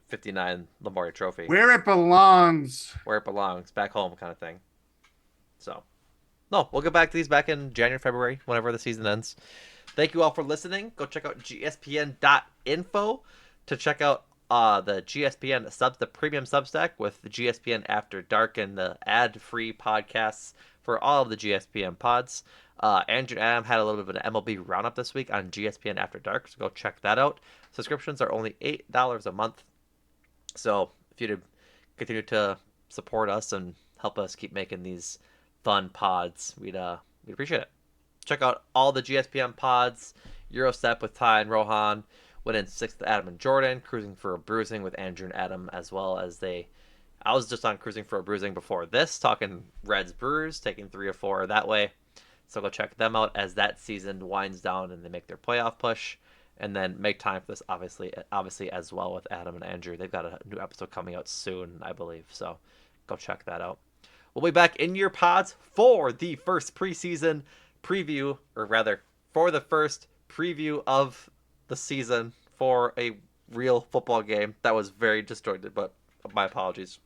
59 Lombardi Trophy
Where it belongs.
where it belongs, back home, kind of thing. So, no, we'll get back to these back in January, February, whenever the season ends. Thank you all for listening. Go check out gspn.info to check out the GSPN the premium Substack with the GSPN After Dark and the ad-free podcasts for all of the GSPN pods. Andrew and Adam had a little bit of an MLB roundup this week on GSPN After Dark, so go check that out. Subscriptions are only $8 a month, so if you'd continue to support us and help us keep making these fun pods, we'd appreciate it. Check out all the GSPN pods. Eurostep with Ty and Rohan. Went in sixth with Adam and Jordan. Cruising for a Bruising with Andrew and Adam, as well as they. I was just on Cruising for a Bruising before this, talking Reds Brewers, taking 3 or 4 that way. So go check them out as that season winds down and they make their playoff push. And then make time for this, obviously as well with Adam and Andrew. They've got a new episode coming out soon, I believe. So go check that out. We'll be back in your pods for the first preseason preview, or rather, for the first preview of the season for a real football game. That was very disjointed, but my apologies.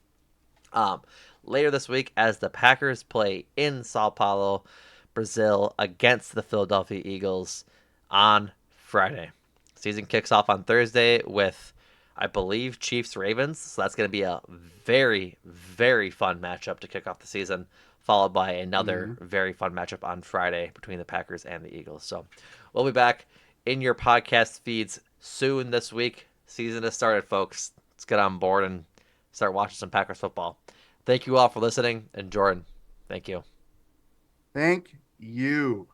Um, Later this week, as the Packers play in Sao Paulo, Brazil, against the Philadelphia Eagles on Friday. Season kicks off on Thursday with, I believe, Chiefs Ravens. So that's going to be a very, very fun matchup to kick off the season, followed by another
Mm-hmm.
very fun matchup on Friday between the Packers and the Eagles. So we'll be back in your podcast feeds soon this week. Season has started, folks. Let's get on board and start watching some Packers football. Thank you all for listening. And Jordan, thank you.
Thank you.